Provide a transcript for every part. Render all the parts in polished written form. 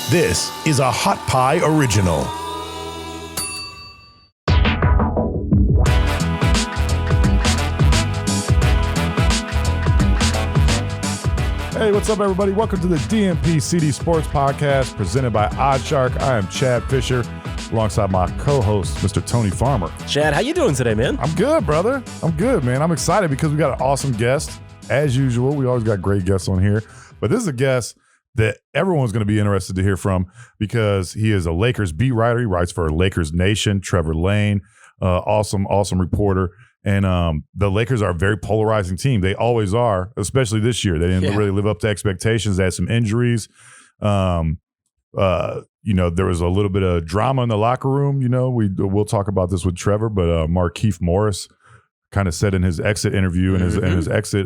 This is a Hot Pie Original. Hey, what's up, everybody? Welcome to the DNP-CD Sports Podcast presented by Oddsshark. I am Chad Fisher, alongside my co-host, Mr. Tony Farmer. Chad, how you doing today, man? I'm good, brother. I'm good, man. I'm excited because we got an awesome guest. As usual, we always got great guests on here. But this is a guest that everyone's going to be interested to hear from because he is a Lakers beat writer. He writes for Lakers Nation, Trevor Lane, awesome reporter. And the Lakers are a very polarizing team. They always are, especially this year. They didn't really live up to expectations. They had some injuries. There was a little bit of drama in the locker room. We'll talk about this with Trevor, but Markieff Morris kind of said in his exit interview and his exit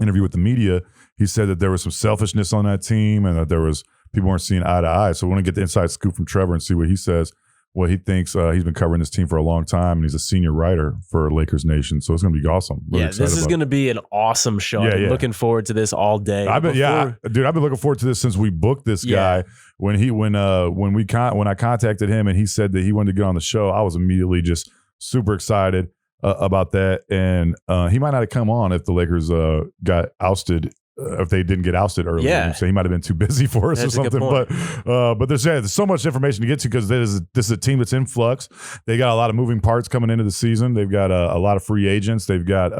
interview with the media, he said that there was some selfishness on that team and that there was people weren't seeing eye to eye. So we want to get the inside scoop from Trevor and see what he says, what he thinks. He's been covering this team for a long time, and he's a senior writer for Lakers Nation. So it's going to be awesome. Really this is going to be an awesome show. I'm looking forward to this all day. I've been looking forward to this since we booked this guy. When I contacted him and he said that he wanted to get on the show, I was immediately just super excited about that. And he might not have come on if the Lakers got ousted. If they didn't get ousted early, so he might have been too busy for us or something. But there's so much information to get to because this is a team that's in flux. They got a lot of moving parts coming into the season. They've got a lot of free agents. They've got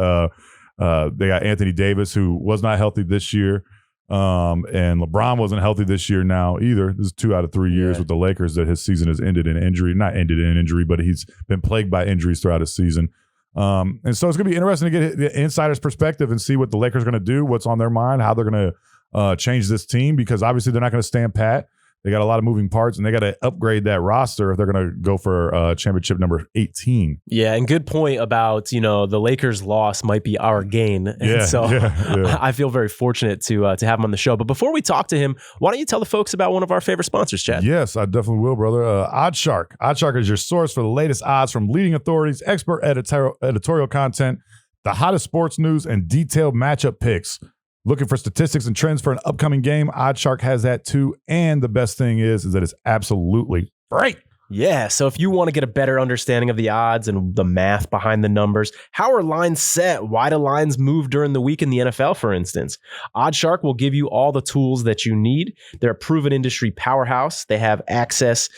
they got Anthony Davis, who was not healthy this year, and LeBron wasn't healthy this year now either. This is 2 out of 3 years with the Lakers that his season has ended in injury. Not ended in injury, but he's been plagued by injuries throughout his season. And so it's going to be interesting to get the insider's perspective and see what the Lakers are going to do, what's on their mind, how they're going to change this team, because obviously they're not going to stand pat. They got a lot of moving parts, and they got to upgrade that roster if they're going to go for championship number 18. Yeah, and good point about, the Lakers' loss might be our gain. And I feel very fortunate to have him on the show. But before we talk to him, why don't you tell the folks about one of our favorite sponsors, Chad? Yes, I definitely will, brother. Oddsshark. Oddsshark is your source for the latest odds from leading authorities, expert editorial content, the hottest sports news, and detailed matchup picks. Looking for statistics and trends for an upcoming game? Oddsshark has that too. And the best thing is that it's absolutely free. Yeah, so if you want to get a better understanding of the odds and the math behind the numbers, how are lines set? Why do lines move during the week in the NFL, for instance? Oddsshark will give you all the tools that you need. They're a proven industry powerhouse. They have access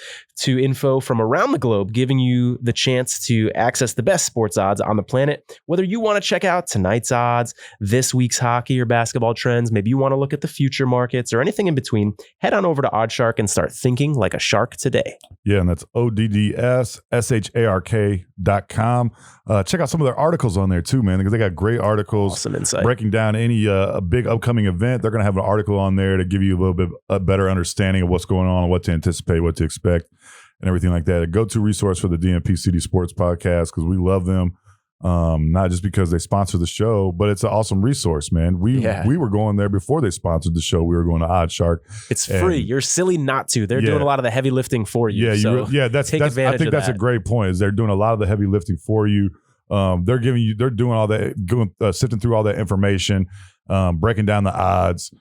to info from around the globe, giving you the chance to access the best sports odds on the planet. Whether you want to check out tonight's odds, this week's hockey or basketball trends, maybe you want to look at the future markets or anything in between, head on over to Oddsshark and start thinking like a shark today. Yeah, and that's ODDSSHARK.com. Check out some of their articles on there too, man, because they got great articles. Awesome insight. Breaking down any a big upcoming event. They're going to have an article on there to give you a little bit a better understanding of what's going on, what to anticipate, what to expect, and everything like that. A go-to resource for the DNP-CD Sports Podcast because we love them. Not just because they sponsor the show, but it's an awesome resource, man. We were going there before they sponsored the show. We were going to Oddsshark. It's free. You're silly not to. They're doing a lot of the heavy lifting for you. That's I think that's a great point. Is they're doing a lot of the heavy lifting for you. They're doing all that, sifting through all that information, breaking down the odds,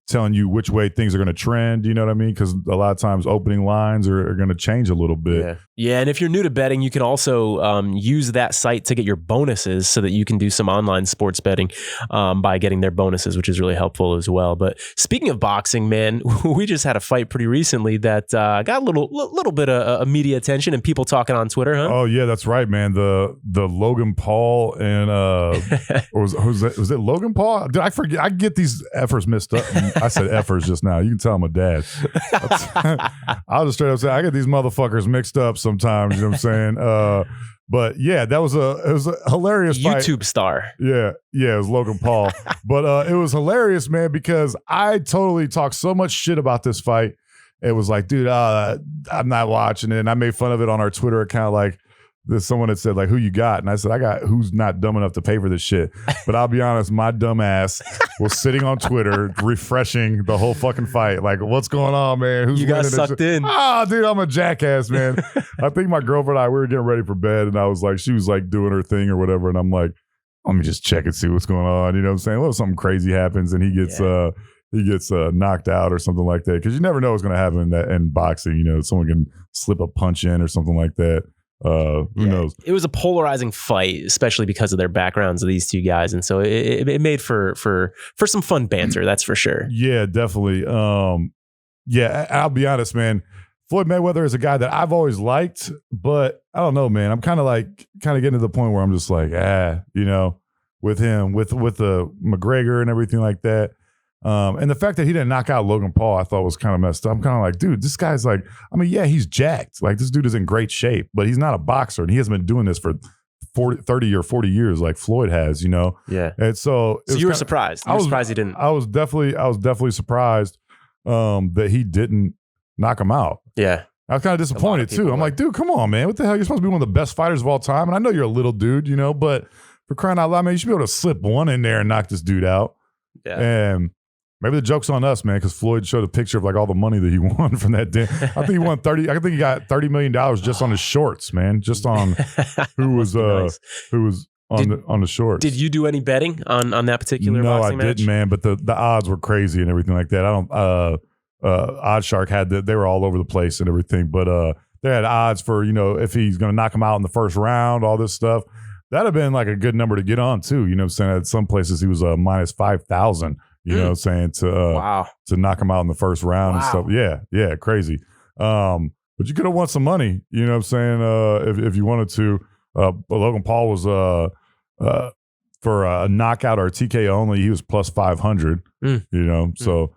telling you which way things are going to trend. You know what I mean? Because a lot of times opening lines are going to change a little bit. Yeah, and if you're new to betting, you can also use that site to get your bonuses so that you can do some online sports betting by getting their bonuses, which is really helpful as well. But speaking of boxing, man, we just had a fight pretty recently that got a little bit of media attention and people talking on Twitter, huh? Oh yeah, that's right, man. The Logan Paul and was it Logan Paul? Did I forget? I get these efforts mixed up. I said efforts just now. You can tell I'm a dad. I'll just straight up say I get these motherfuckers mixed up sometimes. You know what I'm saying? But yeah, it was a hilarious YouTube fight. Star. Yeah, it was Logan Paul. But it was hilarious, man, because I totally talked so much shit about this fight. It was like, dude, I'm not watching it. And I made fun of it on our Twitter account, like. There's someone that said, like, who you got? And I said, I got who's not dumb enough to pay for this shit. But I'll be honest, my dumb ass was sitting on Twitter refreshing the whole fucking fight. Like, what's going on, man? Who's you got sucked in. Dude, I'm a jackass, man. I think my girlfriend and I, we were getting ready for bed, and I was like, she was like doing her thing or whatever. And I'm like, let me just check and see what's going on. You know what I'm saying? Well, something crazy happens, and he gets he gets knocked out or something like that. Because you never know what's going to happen in boxing. You know, someone can slip a punch in or something like that. Who knows? It was a polarizing fight, especially because of their backgrounds of these two guys, and so it made for some fun banter. That's for sure. Yeah, definitely. Yeah, I'll be honest, man. Floyd Mayweather is a guy that I've always liked, but I don't know, man. I'm kind of getting to the point where I'm just like, you know, with him, with the McGregor and everything like that. And the fact that he didn't knock out Logan Paul, I thought was kind of messed up. I'm kind of like, dude, this guy's like, I mean, yeah, he's jacked. Like, this dude is in great shape, but he's not a boxer, and he hasn't been doing this for 30 or 40 years like Floyd has, you know? Yeah. And so you were surprised. I was surprised he didn't. I was definitely surprised that he didn't knock him out. Yeah. I was kind of disappointed too. I'm like, dude, come on, man. What the hell? You're supposed to be one of the best fighters of all time. And I know you're a little dude, you know, but for crying out loud, man, you should be able to slip one in there and knock this dude out. Yeah. And maybe the joke's on us, man, because Floyd showed a picture of like all the money that he won from that day. I think he won I think he got $30 million just on his shorts, man. Just on who was on the shorts. Did you do any betting on that particular boxing match? No, I didn't, man. But the odds were crazy and everything like that. I don't. Oddsshark had they were all over the place and everything, but they had odds for, you know, if he's going to knock him out in the first round, all this stuff. That'd have been like a good number to get on too. You know what I'm saying? At some places he was minus 5,000. You know what I'm saying, to knock him out in the first round and stuff. Yeah, crazy. But you could have won some money. You know what I'm saying? If you wanted to. Logan Paul was for a knockout or a TKO only, he was plus 500. You know, so.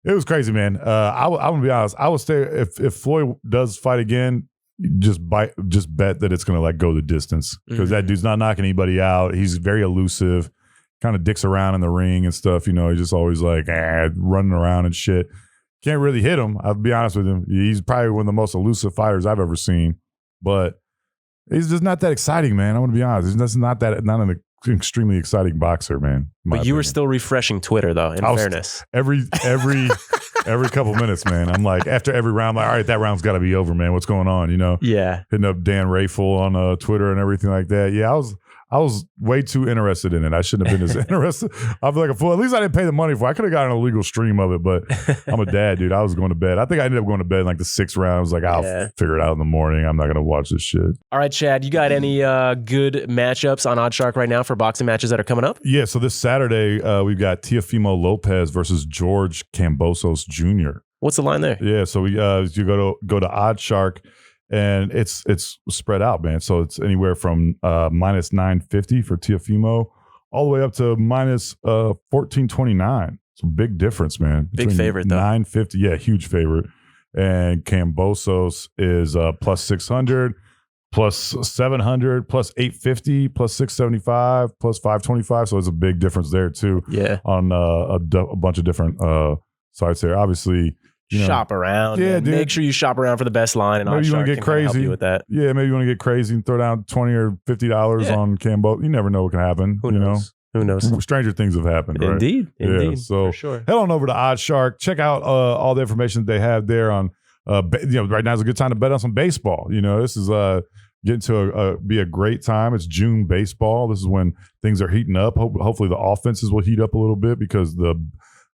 It was crazy, man. I'm gonna be honest. I would say if Floyd does fight again, just bet that it's gonna like go the distance, because that dude's not knocking anybody out. He's very elusive, kind of dicks around in the ring and stuff. You know, he's just always like running around and shit. Can't really hit him. I'll be honest with him. He's probably one of the most elusive fighters I've ever seen, but he's just not that exciting, man. I'm gonna be honest. He's not an extremely exciting boxer, man. But you were still refreshing Twitter, though, in fairness. Every couple minutes, man. I'm like, after every round, I'm like, all right, that round's got to be over, man. What's going on? You know? Yeah. Hitting up Dan Rayful on Twitter and everything like that. Yeah, I was way too interested in it. I shouldn't have been as interested. I feel like a fool. At least I didn't pay the money for it. I could have gotten an illegal stream of it, but I'm a dad, dude. I was going to bed. I think I ended up going to bed in like the 6th round. I was like, I'll figure it out in the morning. I'm not going to watch this shit. All right, Chad, you got any good matchups on Oddsshark right now for boxing matches that are coming up? Yeah, so this Saturday, we've got Teofimo Lopez versus George Kambosos Jr. What's the line there? Yeah, so you go to Oddsshark. And it's spread out, man. So it's anywhere from minus 950 for Teofimo all the way up to minus 1429. It's a big difference, man. Big favorite, though. 950, yeah, huge favorite. And Kambosos is plus 600, plus 700, plus 850, plus 675, plus 525. So it's a big difference there, too. Yeah. On a bunch of different sites there. Obviously, shop around. Yeah, dude. Make sure you shop around for the best line, and maybe you want to get crazy. Help you with that. Yeah, maybe you want to get crazy and throw down $20 or $50 on Kambo. You never know what can happen. Who knows? Who knows? Stranger things have happened, right? Indeed. Yeah, so for sure. Head on over to Oddsshark. Check out all the information that they have there on. Right now is a good time to bet on some baseball. You know, this is getting to be a great time. It's June baseball. This is when things are heating up. Hopefully the offenses will heat up a little bit, because the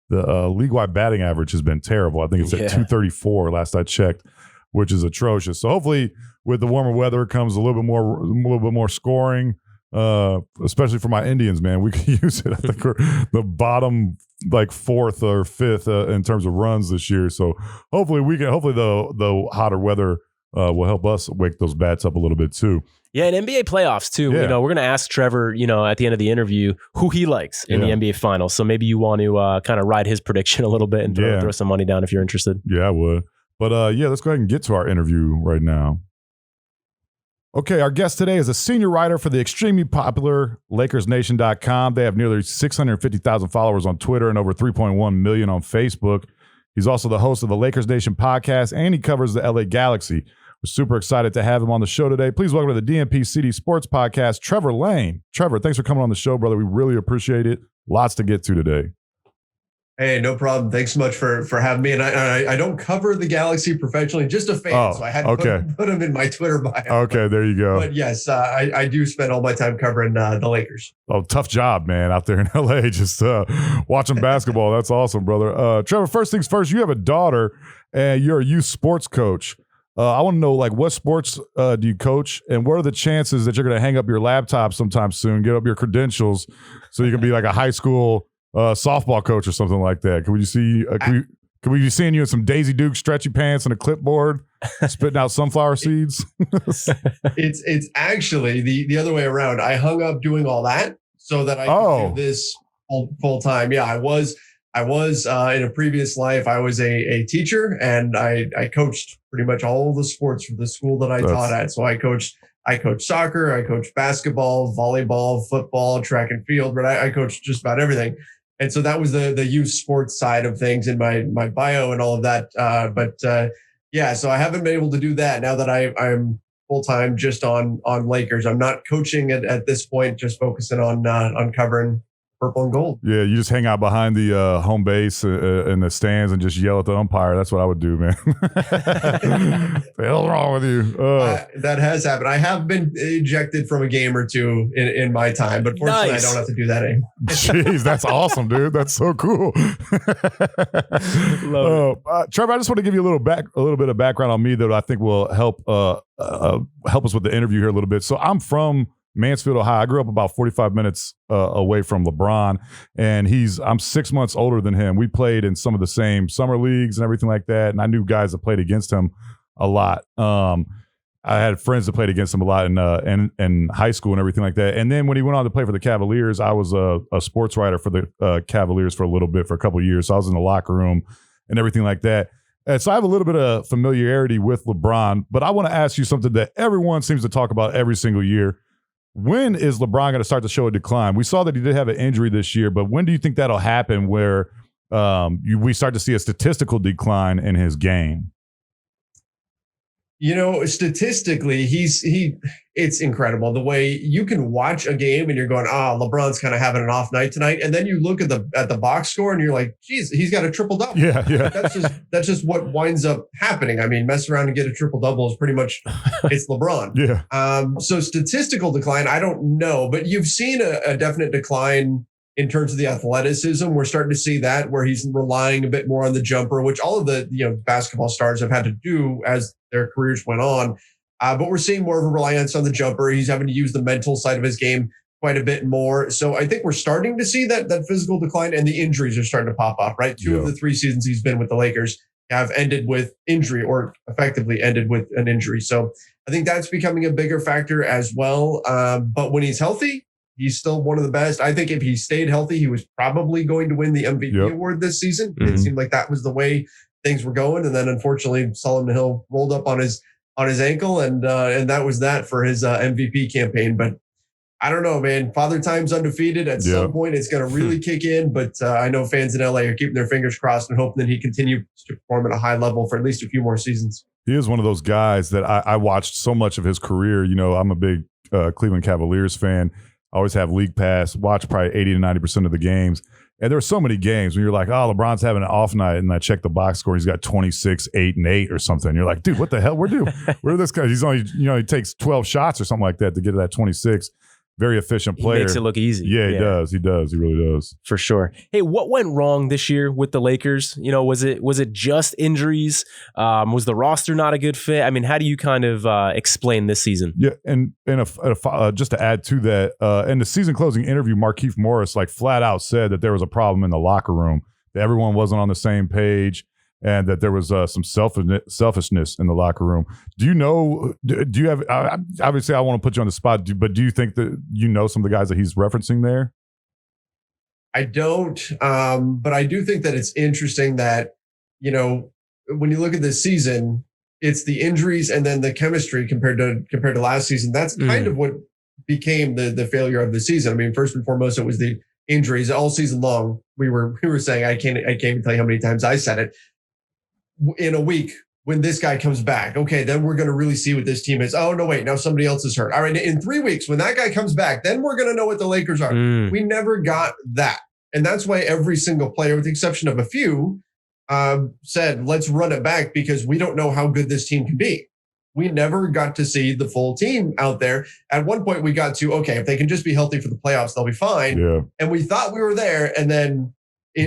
league-wide batting average has been terrible. I think it's at 234 last I checked, which is atrocious. So hopefully with the warmer weather comes a little bit more scoring, especially for my Indians, man. We can use it. I think we're the bottom like 4th or 5th in terms of runs this year. So hopefully the hotter weather will help us wake those bats up a little bit too. Yeah, and NBA playoffs too. Yeah. You know, we're going to ask Trevor, at the end of the interview, who he likes in the NBA Finals. So maybe you want to kind of ride his prediction a little bit and throw some money down if you're interested. Yeah, I would. But let's go ahead and get to our interview right now. Okay, our guest today is a senior writer for the extremely popular LakersNation.com. They have nearly 650,000 followers on Twitter and over 3.1 million on Facebook. He's also the host of the Lakers Nation podcast, and he covers the LA Galaxy. We're super excited to have him on the show today. Please welcome to the DNP-CD Sports Podcast, Trevor Lane. Trevor, thanks for coming on the show, brother. We really appreciate it. Lots to get to today. Hey, no problem. Thanks so much for having me. And I don't cover the Galaxy professionally, just a fan. So I had to put him in my Twitter bio. Okay, there you go. But yes, I do spend all my time covering the Lakers. Oh, tough job, man, out there in LA, just watching basketball. That's awesome, brother. Trevor, first things first, you have a daughter and you're a youth sports coach. I want to know, like, what sports do you coach, and what are the chances that you're going to hang up your laptop sometime soon, get up your credentials, so you can be like a high school softball coach or something like that? Can we see? Can we be seeing you in some Daisy Duke stretchy pants and a clipboard, spitting out sunflower seeds? It's actually the other way around. I hung up doing all that so that I could do this full time. Yeah, I was in a previous life. I was a teacher, and I coached pretty much all the sports for the school that I taught at. So I coached soccer, I coached basketball, volleyball, football, track and field, but I coached just about everything. And so that was the youth sports side of things in my bio and all of that. Yeah, so I haven't been able to do that now that I'm full time just on Lakers. I'm not coaching at this point, just focusing on covering purple and gold. Yeah, you just hang out behind the home base in the stands and just yell at the umpire. That's what I would do, man. What the hell's wrong with you? That has happened. I have been ejected from a game or two in my time, but fortunately, I don't have to do that anymore. Jeez, that's awesome, dude. That's so cool. Trevor, I just want to give you a little bit of background on me that I think will help us with the interview here a little bit. So I'm from Mansfield, Ohio. I grew up about 45 minutes away from LeBron, and I'm 6 months older than him. We played in some of the same summer leagues and everything like that, and I knew guys that played against him a lot. I had friends that played against him a lot in high school and everything like that. And then when he went on to play for the Cavaliers, I was a sports writer for the Cavaliers for a little bit, for a couple of years. So I was in the locker room and everything like that. And so I have a little bit of familiarity with LeBron, but I want to ask you something that everyone seems to talk about every single year. When is LeBron going to start to show a decline? We saw that he did have an injury this year, but when do you think that'll happen where we start to see a statistical decline in his game? You know, statistically, it's incredible the way you can watch a game and you're going, LeBron's kind of having an off night tonight. And then you look at the box score and you're like, geez, he's got a triple double. Yeah. That's just what winds up happening. I mean, mess around and get a triple double is pretty much, it's LeBron. Yeah. So statistical decline, I don't know, but you've seen a definite decline in terms of the athleticism. We're starting to see that where he's relying a bit more on the jumper, which all of the basketball stars have had to do as their careers went on. But we're seeing more of a reliance on the jumper. He's having to use the mental side of his game quite a bit more. So I think we're starting to see that physical decline, and the injuries are starting to pop up, right? Two of the 3 seasons he's been with the Lakers have ended with injury, or effectively ended with an injury. So I think that's becoming a bigger factor as well. But when he's healthy, he's still one of the best. I think if he stayed healthy, he was probably going to win the MVP award this season. Mm-hmm. It seemed like that was the way things were going. And then unfortunately, Solomon Hill rolled up on his ankle, and that was that for his MVP campaign. But I don't know, man. Father Time's undefeated. At some point, it's going to really kick in. But I know fans in LA are keeping their fingers crossed and hoping that he continues to perform at a high level for at least a few more seasons. He is one of those guys that I watched so much of his career. You know, I'm a big Cleveland Cavaliers fan. I always have League Pass, watch probably 80 to 90% of the games. And there were so many games when you're like, oh, LeBron's having an off night, and I check the box score, he's got 26, 8, and 8 or something. You're like, dude, what the hell? Where this guy? He's only, he takes 12 shots or something like that to get to that 26. Very efficient player. He makes it look easy. Yeah, he does. He does. He really does. For sure. Hey, what went wrong this year with the Lakers? You know, was it just injuries? Was the roster not a good fit? I mean, how do you kind of explain this season? Yeah, and just to add to that, in the season closing interview, Markieff Morris flat out said that there was a problem in the locker room, that everyone wasn't on the same page, and that there was some selfishness in the locker room. Do you have, obviously I want to put you on the spot, but do you think that some of the guys that he's referencing there? I don't, but I do think that it's interesting that, when you look at this season, it's the injuries and then the chemistry compared to last season. That's kind of what became the failure of the season. I mean, first and foremost, it was the injuries all season long. We were saying, I can't even tell you how many times I said it. In a week, when this guy comes back, okay, then we're going to really see what this team is. Oh, no, wait, now somebody else is hurt. All right, in 3 weeks, when that guy comes back, then we're going to know what the Lakers are. We never got that. And that's why every single player, with the exception of a few, said, let's run it back because we don't know how good this team can be. We never got to see the full team out there. At one point, we got to, okay, if they can just be healthy for the playoffs, they'll be fine. Yeah. And we thought we were there, and then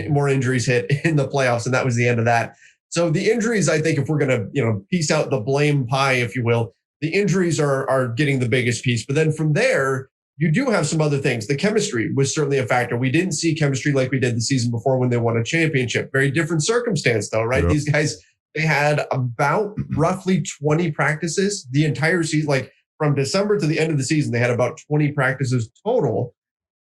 more injuries hit in the playoffs, and that was the end of that. So the injuries, I think, if we're going to, piece out the blame pie, if you will, the injuries are getting the biggest piece. But then from there, you do have some other things. The chemistry was certainly a factor. We didn't see chemistry like we did the season before when they won a championship. Very different circumstance, though, right? Yep. These guys, they had about roughly 20 practices the entire season. Like from December to the end of the season, they had about 20 practices total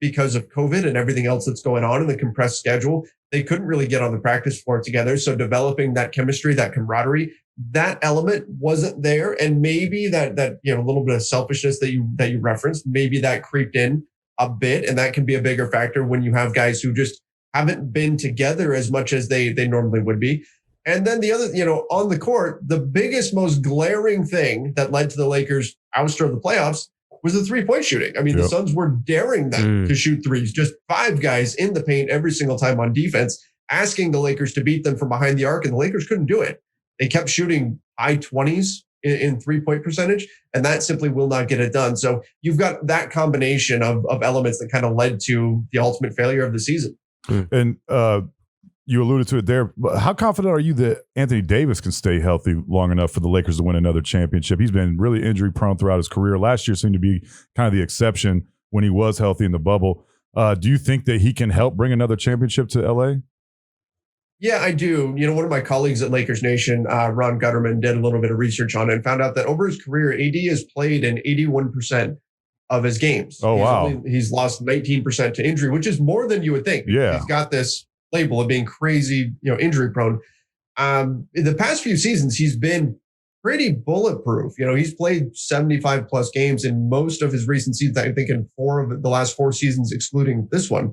because of COVID and everything else that's going on in the compressed schedule. They couldn't really get on the practice floor together. So developing that chemistry, that camaraderie, that element wasn't there. And maybe that little bit of selfishness that you referenced, maybe that creeped in a bit. And that can be a bigger factor when you have guys who just haven't been together as much as they normally would be. And then the other, on the court, the biggest, most glaring thing that led to the Lakers' ouster of the playoffs was the 3-point shooting. I mean, The Suns were daring them to shoot threes, just 5 guys in the paint every single time on defense, asking the Lakers to beat them from behind the arc, and the Lakers couldn't do it. They kept shooting high 20s in 3-point percentage, and that simply will not get it done. So you've got that combination of elements that kind of led to the ultimate failure of the season. And you alluded to it there. How confident are you that Anthony Davis can stay healthy long enough for the Lakers to win another championship? He's been really injury prone throughout his career. Last year seemed to be kind of the exception when he was healthy in the bubble. Do you think that he can help bring another championship to LA? Yeah, I do. One of my colleagues at Lakers Nation, Ron Gutterman, did a little bit of research on it and found out that over his career, AD has played in 81% of his games. Oh, wow. He's lost 19% to injury, which is more than you would think. Yeah. He's got this label of being crazy, injury prone. In the past few seasons, he's been pretty bulletproof. He's played 75 plus games in most of his recent seasons. I think in 4 of the last 4 seasons, excluding this one.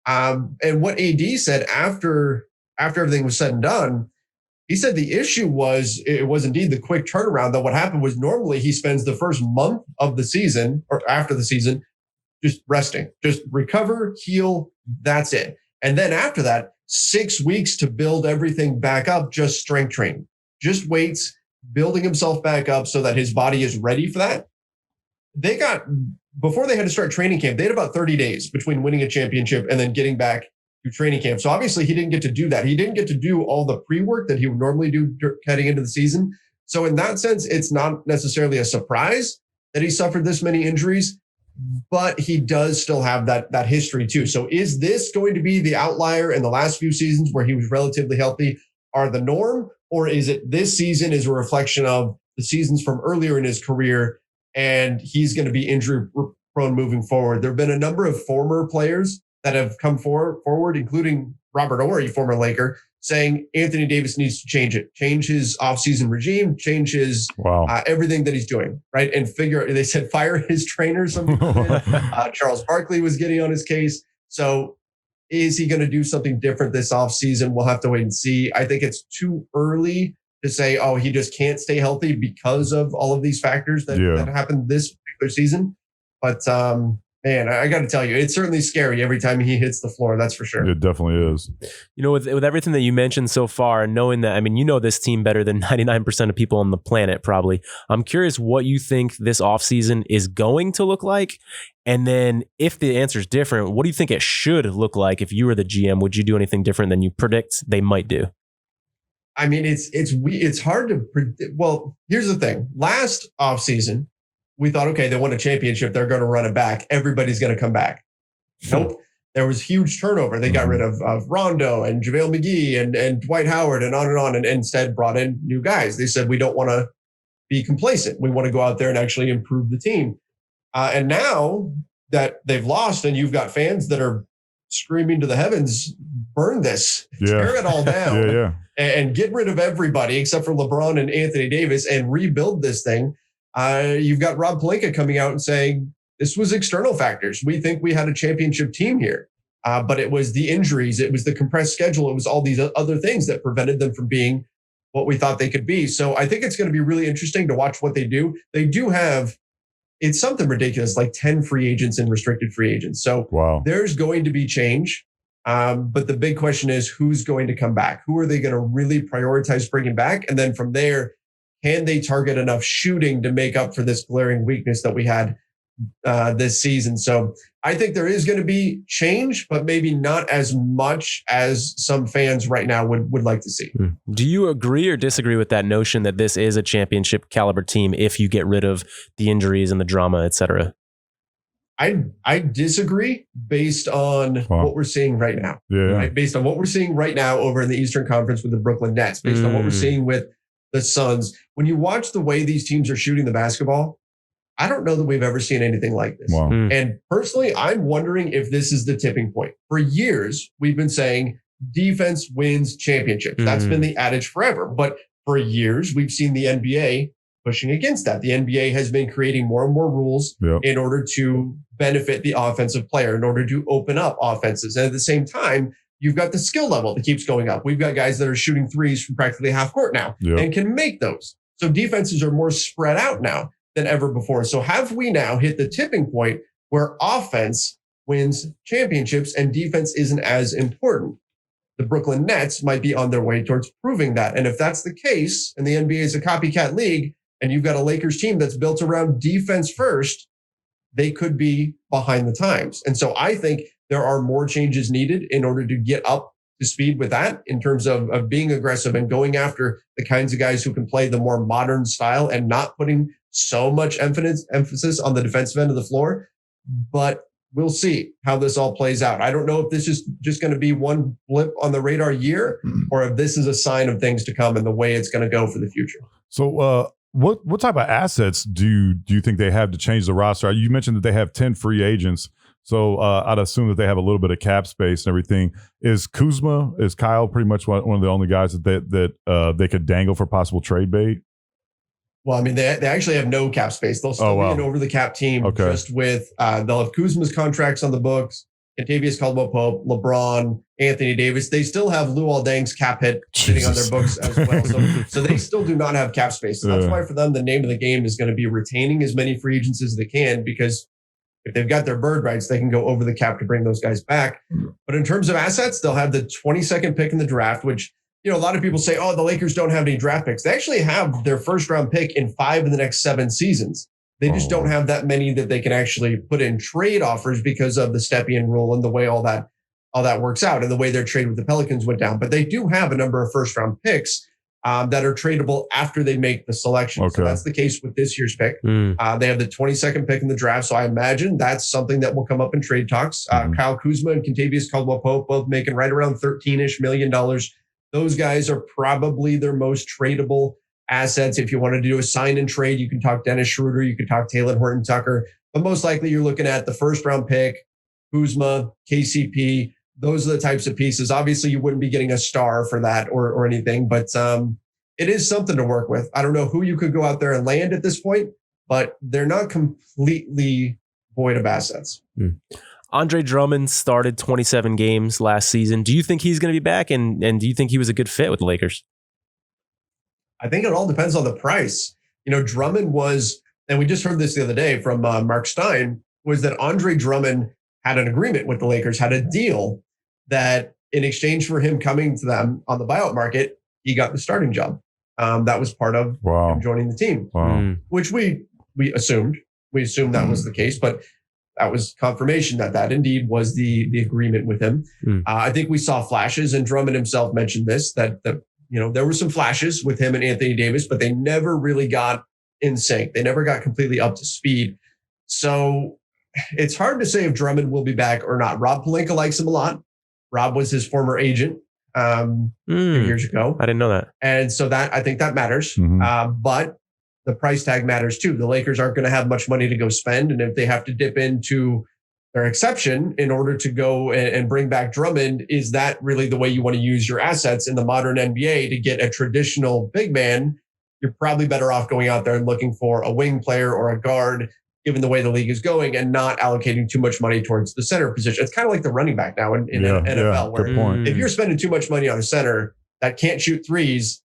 And what AD said after everything was said and done, he said the issue was indeed the quick turnaround. That what happened was normally he spends the first month of the season or after the season just resting, just recover, heal. That's it. And then after that, 6 weeks to build everything back up, just strength training, just weights, building himself back up so that his body is ready for that. Before they had to start training camp, they had about 30 days between winning a championship and then getting back to training camp. So obviously he didn't get to do that. He didn't get to do all the pre-work that he would normally do heading into the season. So in that sense, it's not necessarily a surprise that he suffered this many injuries, but he does still have that history too. So is this going to be the outlier in the last few seasons where he was relatively healthy are the norm? Or is it this season is a reflection of the seasons from earlier in his career and he's going to be injury prone moving forward? There have been a number of former players that have come forward, including Robert Horry, former Laker, saying Anthony Davis needs to change his offseason regime, change his everything that he's doing, right? And they said fire his trainer. Some people did. Charles Barkley was getting on his case. So is he going to do something different this offseason? We'll have to wait and see. I think it's too early to say, he just can't stay healthy because of all of these factors that happened this particular season. But man, I got to tell you, it's certainly scary every time he hits the floor. That's for sure. It definitely is. With everything that you mentioned so far, and knowing that, this team better than 99% of people on the planet, probably. I'm curious what you think this offseason is going to look like. And then if the answer is different, what do you think it should look like? If you were the GM, would you do anything different than you predict they might do? It's hard to predict. Well, here's the thing. Last offseason, we thought, okay, they won a championship. They're going to run it back. Everybody's going to come back. Nope. There was huge turnover. They got rid of Rondo and JaVale McGee and Dwight Howard and on, and instead brought in new guys. They said, we don't want to be complacent. We want to go out there and actually improve the team. And now that they've lost and you've got fans that are screaming to the heavens, burn this, tear it all down and get rid of everybody except for LeBron and Anthony Davis and rebuild this thing. You've got Rob Pelinka coming out and saying, this was external factors. We think we had a championship team here, but it was the injuries. It was the compressed schedule. It was all these other things that prevented them from being what we thought they could be. So I think it's going to be really interesting to watch what they do. They do have, it's something ridiculous, like 10 free agents and restricted free agents. So there's going to be change. But the big question is, who's going to come back? Who are they going to really prioritize bringing back? And then from there, can they target enough shooting to make up for this glaring weakness that we had this season? So I think there is going to be change, but maybe not as much as some fans right now would like to see. Do you agree or disagree with that notion that this is a championship caliber team if you get rid of the injuries and the drama, et cetera? I disagree based on what we're seeing right now. Right? Based on what we're seeing right now over in the Eastern Conference with the Brooklyn Nets, based on what we're seeing with the Suns. When you watch the way these teams are shooting the basketball, I don't know that we've ever seen anything like this. Wow. And personally, I'm wondering if this is the tipping point. For years, we've been saying defense wins championships. That's been the adage forever. But for years, we've seen the NBA pushing against that. The NBA has been creating more and more rules in order to benefit the offensive player, in order to open up offenses. And at the same time, you've got the skill level that keeps going up. We've got guys that are shooting threes from practically half court now and can make those. So defenses are more spread out now than ever before. So have we now hit the tipping point where offense wins championships and defense isn't as important? The Brooklyn Nets might be on their way towards proving that. And if that's the case, and the NBA is a copycat league, and you've got a Lakers team that's built around defense first, they could be behind the times. And so I think there are more changes needed in order to get up to speed with that in terms of being aggressive and going after the kinds of guys who can play the more modern style and not putting so much emphasis on the defensive end of the floor. But we'll see how this all plays out. I don't know if this is just going to be one blip on the radar year or if this is a sign of things to come and the way it's going to go for the future. So what type of assets do you think they have to change the roster? You mentioned that they have 10 free agents. So I'd assume that they have a little bit of cap space and everything. Is Kyle pretty much one of the only guys that they could dangle for possible trade bait? Well, I mean, they actually have no cap space. They'll still be an over the cap team just with, they'll have Kuzma's contracts on the books, Kentavious Caldwell-Pope, LeBron, Anthony Davis. They still have Luol Deng's cap hit sitting on their books as well. So they still do not have cap space. So that's why for them, the name of the game is going to be retaining as many free agents as they can, because if they've got their bird rights, they can go over the cap to bring those guys back. But in terms of assets, they'll have the 22nd pick in the draft, which, you know, a lot of people say, oh, the Lakers don't have any draft picks. They actually have their first round pick in 5 of the next 7 seasons. They just don't have that many that they can actually put in trade offers because of the Stepien rule and the way all that works out and the way their trade with the Pelicans went down. But they do have a number of first round picks that are tradable after they make the selection. So that's the case with this year's pick. They have the 22nd pick in the draft. So I imagine that's something that will come up in trade talks. Kyle Kuzma and Kentavious Caldwell-Pope both making right around $13-ish million. Those guys are probably their most tradable assets. If you wanted to do a sign and trade, you can talk Dennis Schroeder, you could talk Taylor Horton Tucker, but most likely you're looking at the first round pick, Kuzma, KCP. Those are the types of pieces. Obviously, you wouldn't be getting a star for that or anything, but it is something to work with. I don't know who you could go out there and land at this point, but they're not completely void of assets. Andre Drummond started 27 games last season. Do you think he's going to be back? And do you think he was a good fit with the Lakers? I think it all depends on the price. You know, Drummond was, and we just heard this the other day from Mark Stein, was that Andre Drummond had an agreement with the Lakers, had a deal that in exchange for him coming to them on the buyout market, he got the starting job. That was part of him joining the team, which we assumed. We assumed that was the case, but that was confirmation that indeed was the agreement with him. I think we saw flashes, and Drummond himself mentioned this, that you know, there were some flashes with him and Anthony Davis, but they never really got in sync. They never got completely up to speed. So it's hard to say if Drummond will be back or not. Rob Pelinka likes him a lot. Rob was his former agent a few years ago. I didn't know that. And so I think that matters. But the price tag matters too. The Lakers aren't going to have much money to go spend. And if they have to dip into their exception in order to go and bring back Drummond, is that really the way you want to use your assets in the modern NBA to get a traditional big man? You're probably better off going out there and looking for a wing player or a guard, given the way the league is going, and not allocating too much money towards the center position. It's kind of like the running back now in NFL, where if you're spending too much money on a center that can't shoot threes,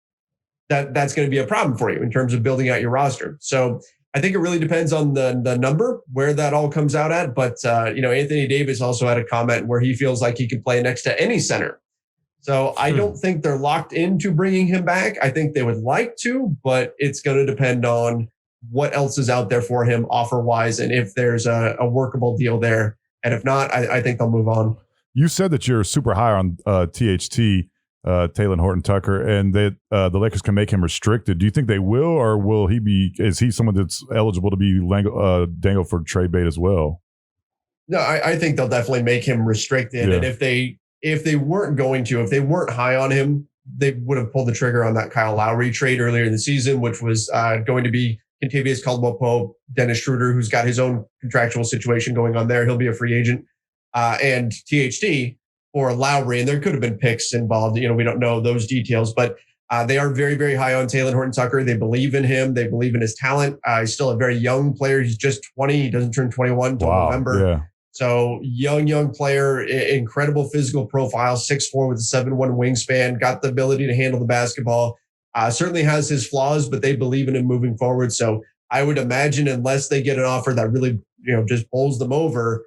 that's going to be a problem for you in terms of building out your roster. So I think it really depends on the number, where that all comes out at. But, Anthony Davis also had a comment where he feels like he could play next to any center. So I don't think they're locked into bringing him back. I think they would like to, but it's going to depend on what else is out there for him offer-wise and if there's a workable deal there. And if not, I think they'll move on. You said that you're super high on THT, Talen Horton-Tucker, and that the Lakers can make him restricted. Do you think they will, or is he someone that's eligible to be dangled for trade bait as well? No, I think they'll definitely make him restricted. Yeah. And if they weren't going to, if they weren't high on him, they would have pulled the trigger on that Kyle Lowry trade earlier in the season, which was going to be Kentavious Caldwell-Pope, Dennis Schroeder, who's got his own contractual situation going on there. He'll be a free agent. And THT or Lowry, and there could have been picks involved. We don't know those details, but they are very, very high on Talen Horton-Tucker. They believe in him. They believe in his talent. He's still a very young player. He's just 20. He doesn't turn 21 until November. Yeah. So young player, incredible physical profile, 6'4" with a 7'1" wingspan, got the ability to handle the basketball. Certainly has his flaws, but they believe in him moving forward. So I would imagine unless they get an offer that really, just bowls them over,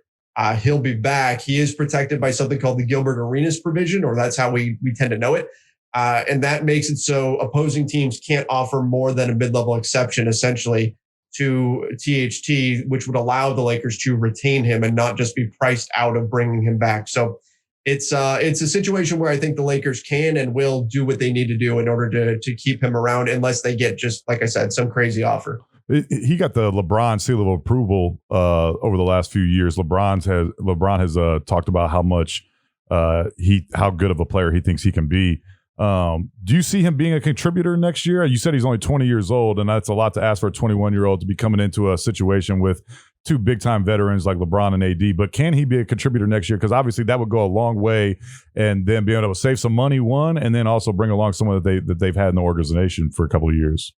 he'll be back. He is protected by something called the Gilbert Arenas provision, or that's how we tend to know it. And that makes it so opposing teams can't offer more than a mid-level exception, essentially, to THT, which would allow the Lakers to retain him and not just be priced out of bringing him back. So it's a situation where I think the Lakers can and will do what they need to do in order to keep him around, unless they get, just like I said, some crazy offer. He got the LeBron seal of approval over the last few years. LeBron has talked about how much how good of a player he thinks he can be. Do you see him being a contributor next year? You said he's only 20 years old, and that's a lot to ask for a 21-year-old to be coming into a situation with two big-time veterans like LeBron and AD. But can he be a contributor next year? Because obviously that would go a long way, and then be able to save some money, and then also bring along someone that they've had in the organization for a couple of years.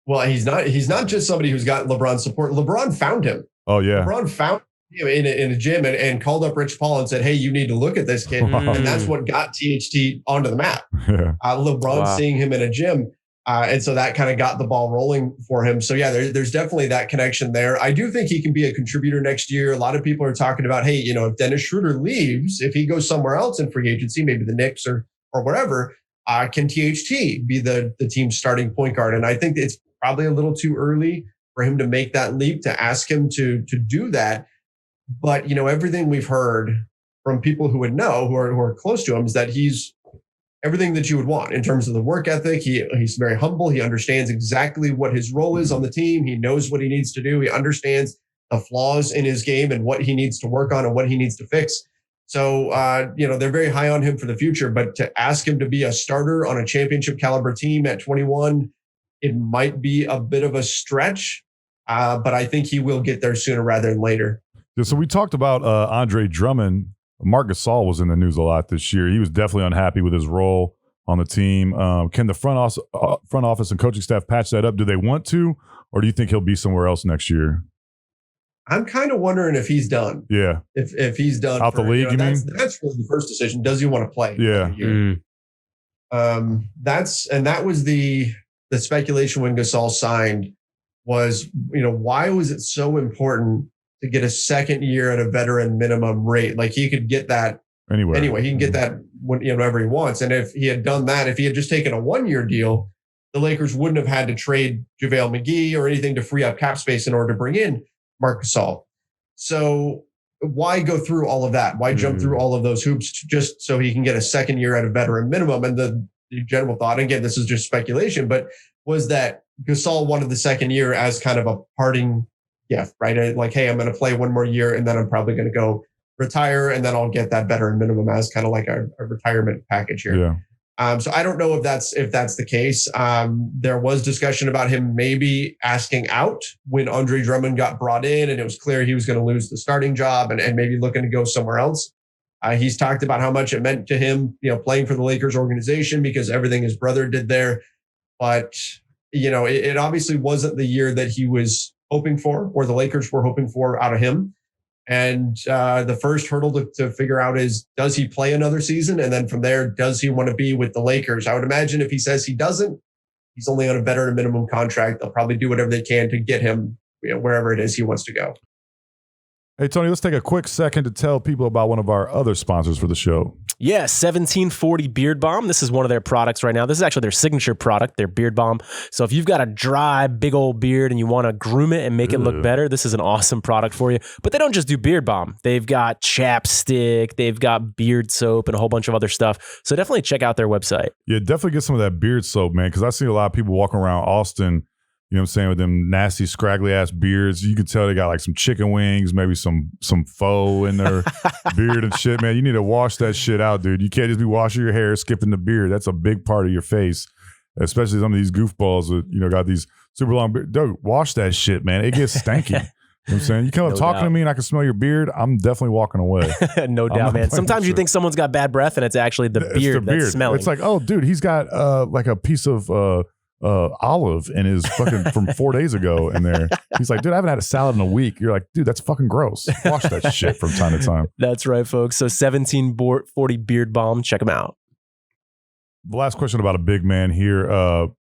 Well, he's not just somebody who's got LeBron's support. LeBron found him. Oh, yeah. LeBron found him in a gym and called up Rich Paul and said, hey, you need to look at this kid. And that's what got THT onto the map. Yeah. LeBron seeing him in a gym. And so that kind of got the ball rolling for him. So, yeah, there's definitely that connection there. I do think he can be a contributor next year. A lot of people are talking about, hey, if Dennis Schroeder leaves, if he goes somewhere else in free agency, maybe the Knicks or whatever, can THT be the team's starting point guard? And I think it's probably a little too early for him to make that leap, to ask him to do that. But, everything we've heard from people who would know, who are close to him, is that he's everything that you would want in terms of the work ethic. He's very humble. He understands exactly what his role is on the team. He knows what he needs to do. He understands the flaws in his game and what he needs to work on and what he needs to fix. So, they're very high on him for the future. But to ask him to be a starter on a championship caliber team at 21, it might be a bit of a stretch, but I think he will get there sooner rather than later. So we talked about Andre Drummond. Marc Gasol was in the news a lot this year. He was definitely unhappy with his role on the team. Can the front office and coaching staff patch that up? Do they want to, or do you think he'll be somewhere else next year? I'm kind of wondering if he's done. Yeah. If he's done out the league, you mean? That's really the first decision. Does he want to play? Yeah. That was the speculation when Gasol signed was, why was it so important to get a second year at a veteran minimum rate? Like, he could get that anyway. He can get that whenever he wants. And if he had done that, if he had just taken a 1-year deal, the Lakers wouldn't have had to trade JaVale McGee or anything to free up cap space in order to bring in Marc Gasol. So why go through all of that? Why jump through all of those hoops just so he can get a second year at a veteran minimum? And the general thought, again, this is just speculation, but was that Gasol wanted the second year as kind of a parting gift, right? Like, hey, I'm going to play 1 more year and then I'm probably going to go retire, and then I'll get that veteran minimum as kind of like a retirement package here. Yeah. So I don't know if that's the case. There was discussion about him maybe asking out when Andre Drummond got brought in, and it was clear he was going to lose the starting job and maybe looking to go somewhere else. He's talked about how much it meant to him, playing for the Lakers organization because everything his brother did there. But, it obviously wasn't the year that he was hoping for, or the Lakers were hoping for out of him. And the first hurdle to figure out is, does he play another season? And then from there, does he want to be with the Lakers? I would imagine if he says he doesn't, He's only on a veteran minimum contract. They'll probably do whatever they can to get him wherever it is he wants to go. Hey, Tony, let's take a quick second to tell people about one of our other sponsors for the show. Yeah, 1740 Beard Balm. This is one of their products right now. This is actually their signature product, their beard balm. So if you've got a dry, big old beard and you want to groom it and make it look better, this is an awesome product for you. But they don't just do beard balm. They've got chapstick, they've got beard soap, and a whole bunch of other stuff. So definitely check out their website. Yeah, definitely get some of that beard soap, man, because I see a lot of people walking around Austin, you know what I'm saying, with them nasty, scraggly ass beards. You can tell they got like some chicken wings, maybe some faux in their beard and shit, man. You need to wash that shit out, dude. You can't just be washing your hair, skipping the beard. That's a big part of your face, especially some of these goofballs that, you know, got these super long beards. Dude, wash that shit, man. It gets stanky. You know what I'm saying? You come up talking to me and I can smell your beard, I'm definitely walking away. No doubt, man. Sometimes you think someone's got bad breath and it's actually the beard that's smelling. It's like, oh, dude, he's got like a piece of olive in his fucking from 4 days ago in there. He's like, dude, I haven't had a salad in a week. You're like, dude, that's fucking gross. Wash that shit from time to time. That's right, folks. So 1740 Beard Balm. Check them out. The last question about a big man here.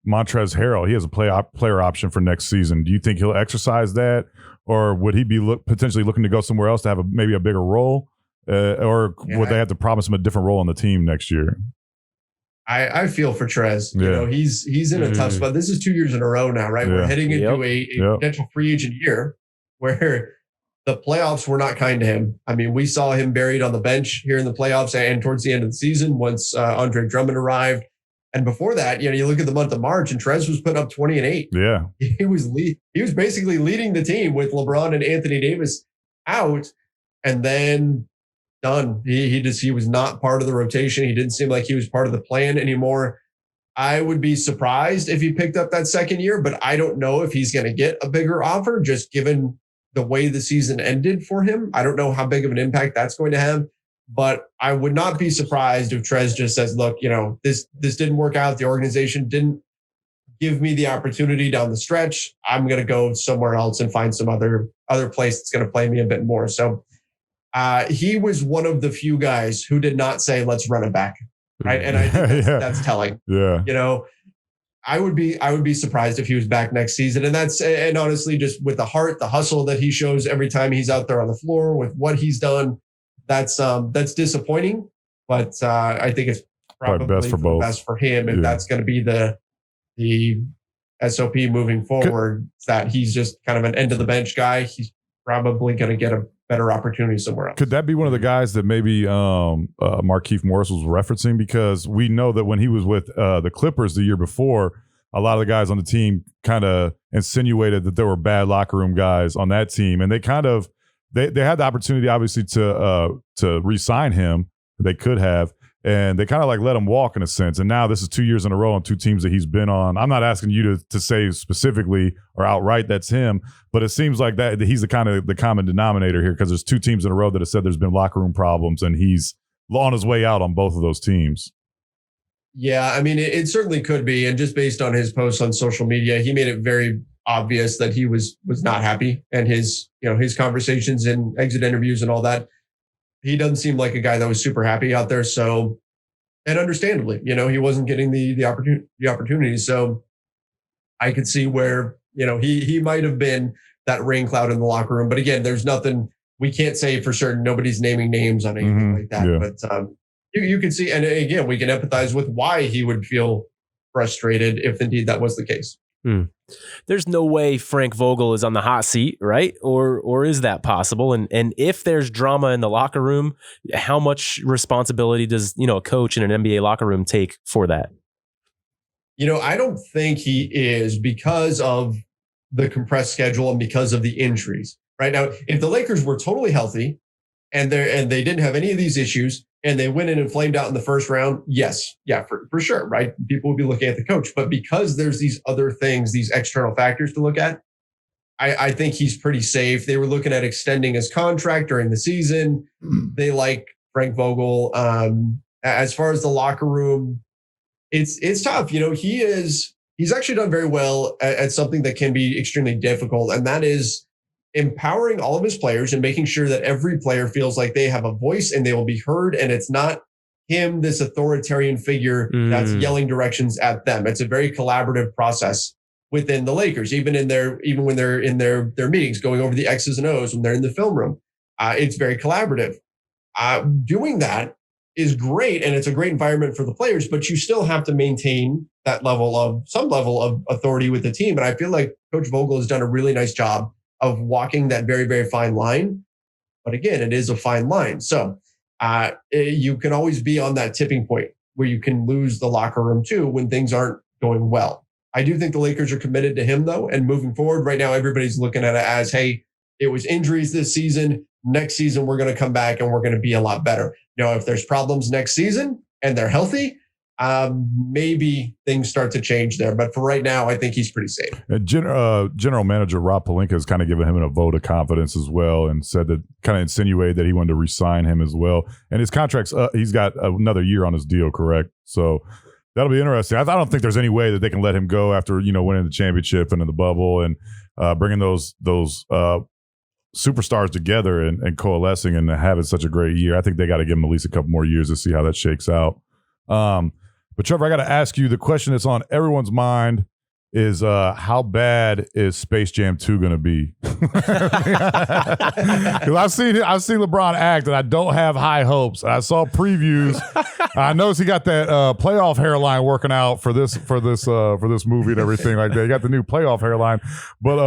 Montrezl Harrell, he has a player option for next season. Do you think he'll exercise that? Or would he be potentially looking to go somewhere else to have maybe a bigger role? Would they have to promise him a different role on the team next year? I feel for Trez. You know, he's in a tough spot. This is 2 years in a row now, right? We're heading into a potential free agent year where the playoffs were not kind to him. I mean, we saw him buried on the bench here in the playoffs and towards the end of the season once Andre Drummond arrived. And before that, you know, you look at the month of March and Trez was putting up 20 and 8. Yeah. He was basically leading the team with LeBron and Anthony Davis out, and then done. He was not part of the rotation. He didn't seem like he was part of the plan anymore. I would be surprised if he picked up that second year, but I don't know if he's going to get a bigger offer just given the way the season ended for him. I don't know how big of an impact that's going to have, but I would not be surprised if Trez just says, look, you know, this didn't work out. The organization didn't give me the opportunity down the stretch. I'm going to go somewhere else and find some other place that's going to play me a bit more. So he was one of the few guys who did not say, let's run it back. Right. And I think that's telling. Yeah. You know, I would be surprised if he was back next season. And honestly, just with the heart, the hustle that he shows every time he's out there on the floor with what he's done, that's disappointing. But I think it's probably best for him. If that's going to be the SOP moving forward, that he's just kind of an end of the bench guy. He's probably going to get a better opportunity somewhere else. Could that be one of the guys that maybe Markieff Morris was referencing? Because we know that when he was with the Clippers the year before, a lot of the guys on the team kind of insinuated that there were bad locker room guys on that team, and they kind of they had the opportunity obviously to re-sign him. They could have. And they kind of like let him walk in a sense. And now this is 2 years in a row on two teams that he's been on. I'm not asking you to say specifically or outright that's him, but it seems like that he's the common denominator here because there's two teams in a row that have said there's been locker room problems and he's on his way out on both of those teams. Yeah, I mean, it certainly could be. And just based on his posts on social media, he made it very obvious that he was not happy, and his conversations and exit interviews and all that. He doesn't seem like a guy that was super happy out there. So, and understandably, he wasn't getting the opportunity. So I could see where, he might have been that rain cloud in the locker room. But again, there's nothing we can't say for certain. Nobody's naming names on anything like that. Yeah. But you can see, and again, we can empathize with why he would feel frustrated if indeed that was the case. There's no way Frank Vogel is on the hot seat, right? Or is that possible? And if there's drama in the locker room, how much responsibility does a coach in an NBA locker room take for that? I don't think he is, because of the compressed schedule and because of the injuries. Right now, if the Lakers were totally healthy and they didn't have any of these issues, and they went in and flamed out in the first round, yes. Yeah, for sure, right? People would be looking at the coach. But because there's these other things, these external factors to look at, I think he's pretty safe. They were looking at extending his contract during the season. They like Frank Vogel. As far as the locker room, it's tough. He's actually done very well at something that can be extremely difficult, and that is empowering all of his players and making sure that every player feels like they have a voice and they will be heard. And it's not him this authoritarian figure that's yelling directions at them. It's a very collaborative process within the Lakers, even when they're in their meetings, going over the X's and O's when they're in the film room. It's very collaborative. Doing that is great, and it's a great environment for the players, but you still have to maintain some level of authority with the team. And I feel like Coach Vogel has done a really nice job of walking that very, very fine line. But again, it is a fine line. So you can always be on that tipping point where you can lose the locker room too when things aren't going well. I do think the Lakers are committed to him though. And moving forward right now, everybody's looking at it as, hey, it was injuries this season. Next season, we're going to come back and we're going to be a lot better. If there's problems next season and they're healthy, maybe things start to change there. But for right now, I think he's pretty safe. And General Manager Rob Pelinka has kind of given him a vote of confidence as well, and said that, kind of insinuated that he wanted to re-sign him as well. And his contract's he's got another year on his deal, correct? So that'll be interesting. I don't think there's any way that they can let him go after winning the championship and in the bubble and bringing those superstars together and coalescing and having such a great year. I think they got to give him at least a couple more years to see how that shakes out. But Trevor, I got to ask you, the question that's on everyone's mind is how bad is Space Jam 2 going to be? Because I've seen LeBron act, and I don't have high hopes. I saw previews. I noticed he got that playoff hairline working out for this movie and everything like that. He got the new playoff hairline, but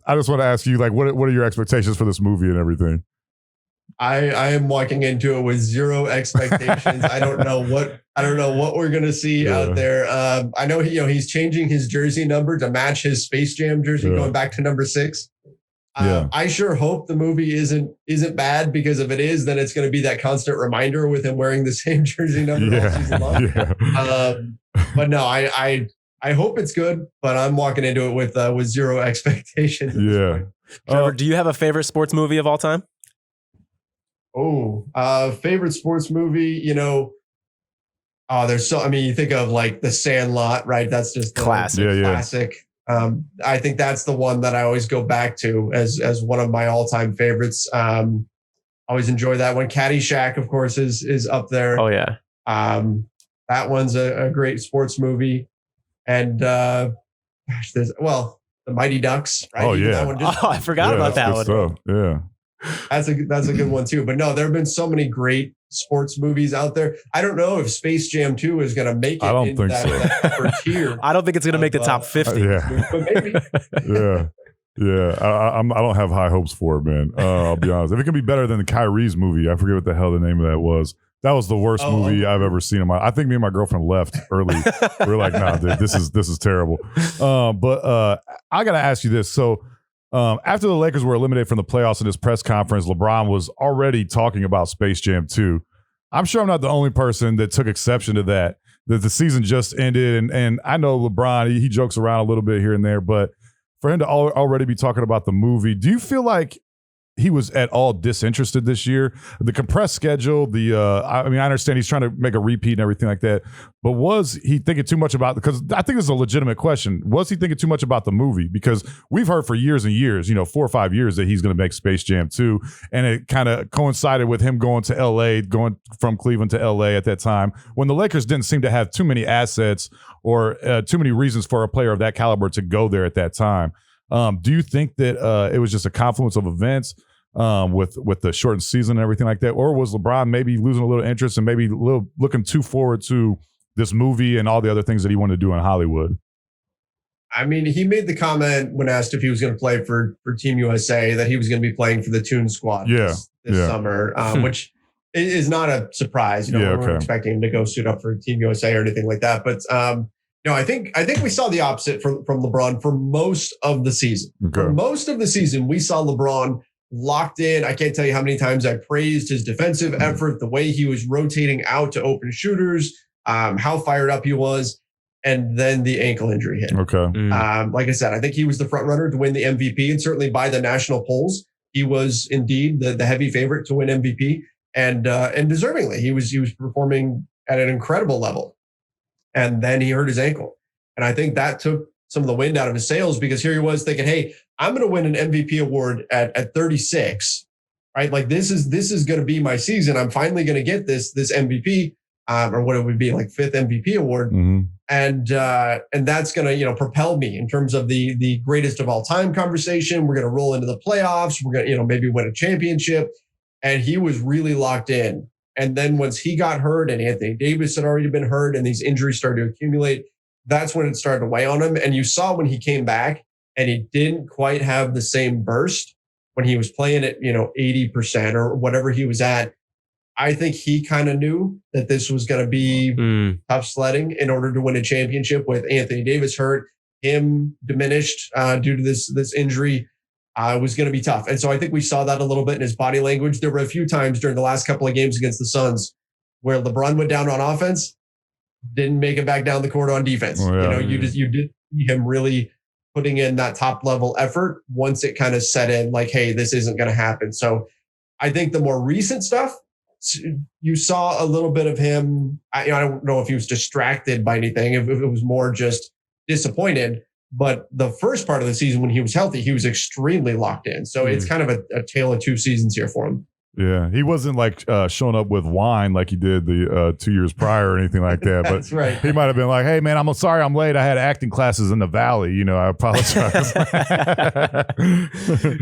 I just want to ask you, like, what are your expectations for this movie and everything? I am walking into it with zero expectations. I don't know what we're gonna see out there. I know he's changing his jersey number to match his Space Jam jersey, going back to number 6. I sure hope the movie isn't bad, because if it is, then it's going to be that constant reminder with him wearing the same jersey number all season long. But no, I hope it's good, but I'm walking into it with zero expectations. Yeah. Trevor, do you have a favorite sports movie of all time? Favorite sports movie, there's you think of like The Sandlot, right? That's just classic. Classic. I think that's the one that I always go back to as one of my all-time favorites. Always enjoy that one. Caddyshack, of course, is up there. Oh yeah. That one's a great sports movie. And there's The Mighty Ducks, right? Oh yeah. That one I forgot about that one. Stuff. Yeah. That's a good one too. But no, there have been so many great sports movies out there. I don't know if Space Jam 2 is going to make it. I don't think so. That upper tier. I don't think it's going to make the top 50. But maybe. Yeah. I don't have high hopes for it, man. I'll be honest. If it can be better than the Kyrie's movie, I forget what the hell the name of that was. That was the worst movie I've ever seen I think me and my girlfriend left early. We were like, nah, dude, this is terrible. But I got to ask you this. So, after the Lakers were eliminated from the playoffs in his press conference, LeBron was already talking about Space Jam 2. I'm sure I'm not the only person that took exception to that the season just ended. And I know LeBron, he jokes around a little bit here and there, but for him to already be talking about the movie, do you feel like he was at all disinterested this year? The compressed schedule, I understand he's trying to make a repeat and everything like that, but was he thinking too much about, because I think this is a legitimate question, was he thinking too much about the movie? Because we've heard for years and years, 4 or 5 years, that he's going to make Space Jam 2, and it kind of coincided with him going to LA, going from Cleveland to LA at that time, when the Lakers didn't seem to have too many assets or too many reasons for a player of that caliber to go there at that time. Do you think that it was just a confluence of events with the shortened season and everything like that, or was LeBron maybe losing a little interest and maybe looking too forward to this movie and all the other things that he wanted to do in Hollywood? He made the comment when asked if he was going to play for Team USA that he was going to be playing for the Toon Squad this summer, which is not a surprise. We weren't expecting him to go suit up for Team USA or anything like that. But no, I think we saw the opposite from LeBron for most of the season. Okay. For most of the season, we saw LeBron locked in. I can't tell you how many times I praised his defensive effort, the way he was rotating out to open shooters, how fired up he was. And then the ankle injury hit. Okay. Like I said, I think he was the front runner to win the MVP, and certainly by the national polls, he was indeed the heavy favorite to win MVP, and deservingly. He was performing at an incredible level. And then he hurt his ankle. And I think that took some of the wind out of his sails, because here he was thinking, hey, I'm going to win an MVP award at 36. right? Like this is going to be my season. I'm finally going to get this MVP, or what it would be like 5th MVP award. Mm-hmm. And that's going to, propel me in terms of the greatest of all time conversation. We're going to roll into the playoffs. We're going to, maybe win a championship. And he was really locked in. And then once he got hurt and Anthony Davis had already been hurt and these injuries started to accumulate, that's when it started to weigh on him. And you saw when he came back and he didn't quite have the same burst when he was playing at, 80% or whatever he was at. I think he kind of knew that this was going to be tough sledding in order to win a championship with Anthony Davis hurt, him diminished due to this injury. Was going to be tough. And so I think we saw that a little bbit in his body language. There were a few times during the last couple of games against the Suns where LeBron went down on offense, didn't make it back down the court on defense. Oh, yeah. You did see him really putting in that top level effort once it kind of set in like, hey, this isn't going to happen. So I think the more recent stuff, you saw a little bit of him. I don't know if he was distracted by anything, if it was more just disappointed. But the first part of the season when he was healthy, he was extremely locked in. So it's kind of a tale of two seasons here for him. Yeah, he wasn't like showing up with wine like he did the 2 years prior or anything like that. But That's right. He might have been like, "Hey, man, I'm sorry I'm late. I had acting classes in the Valley. I apologize."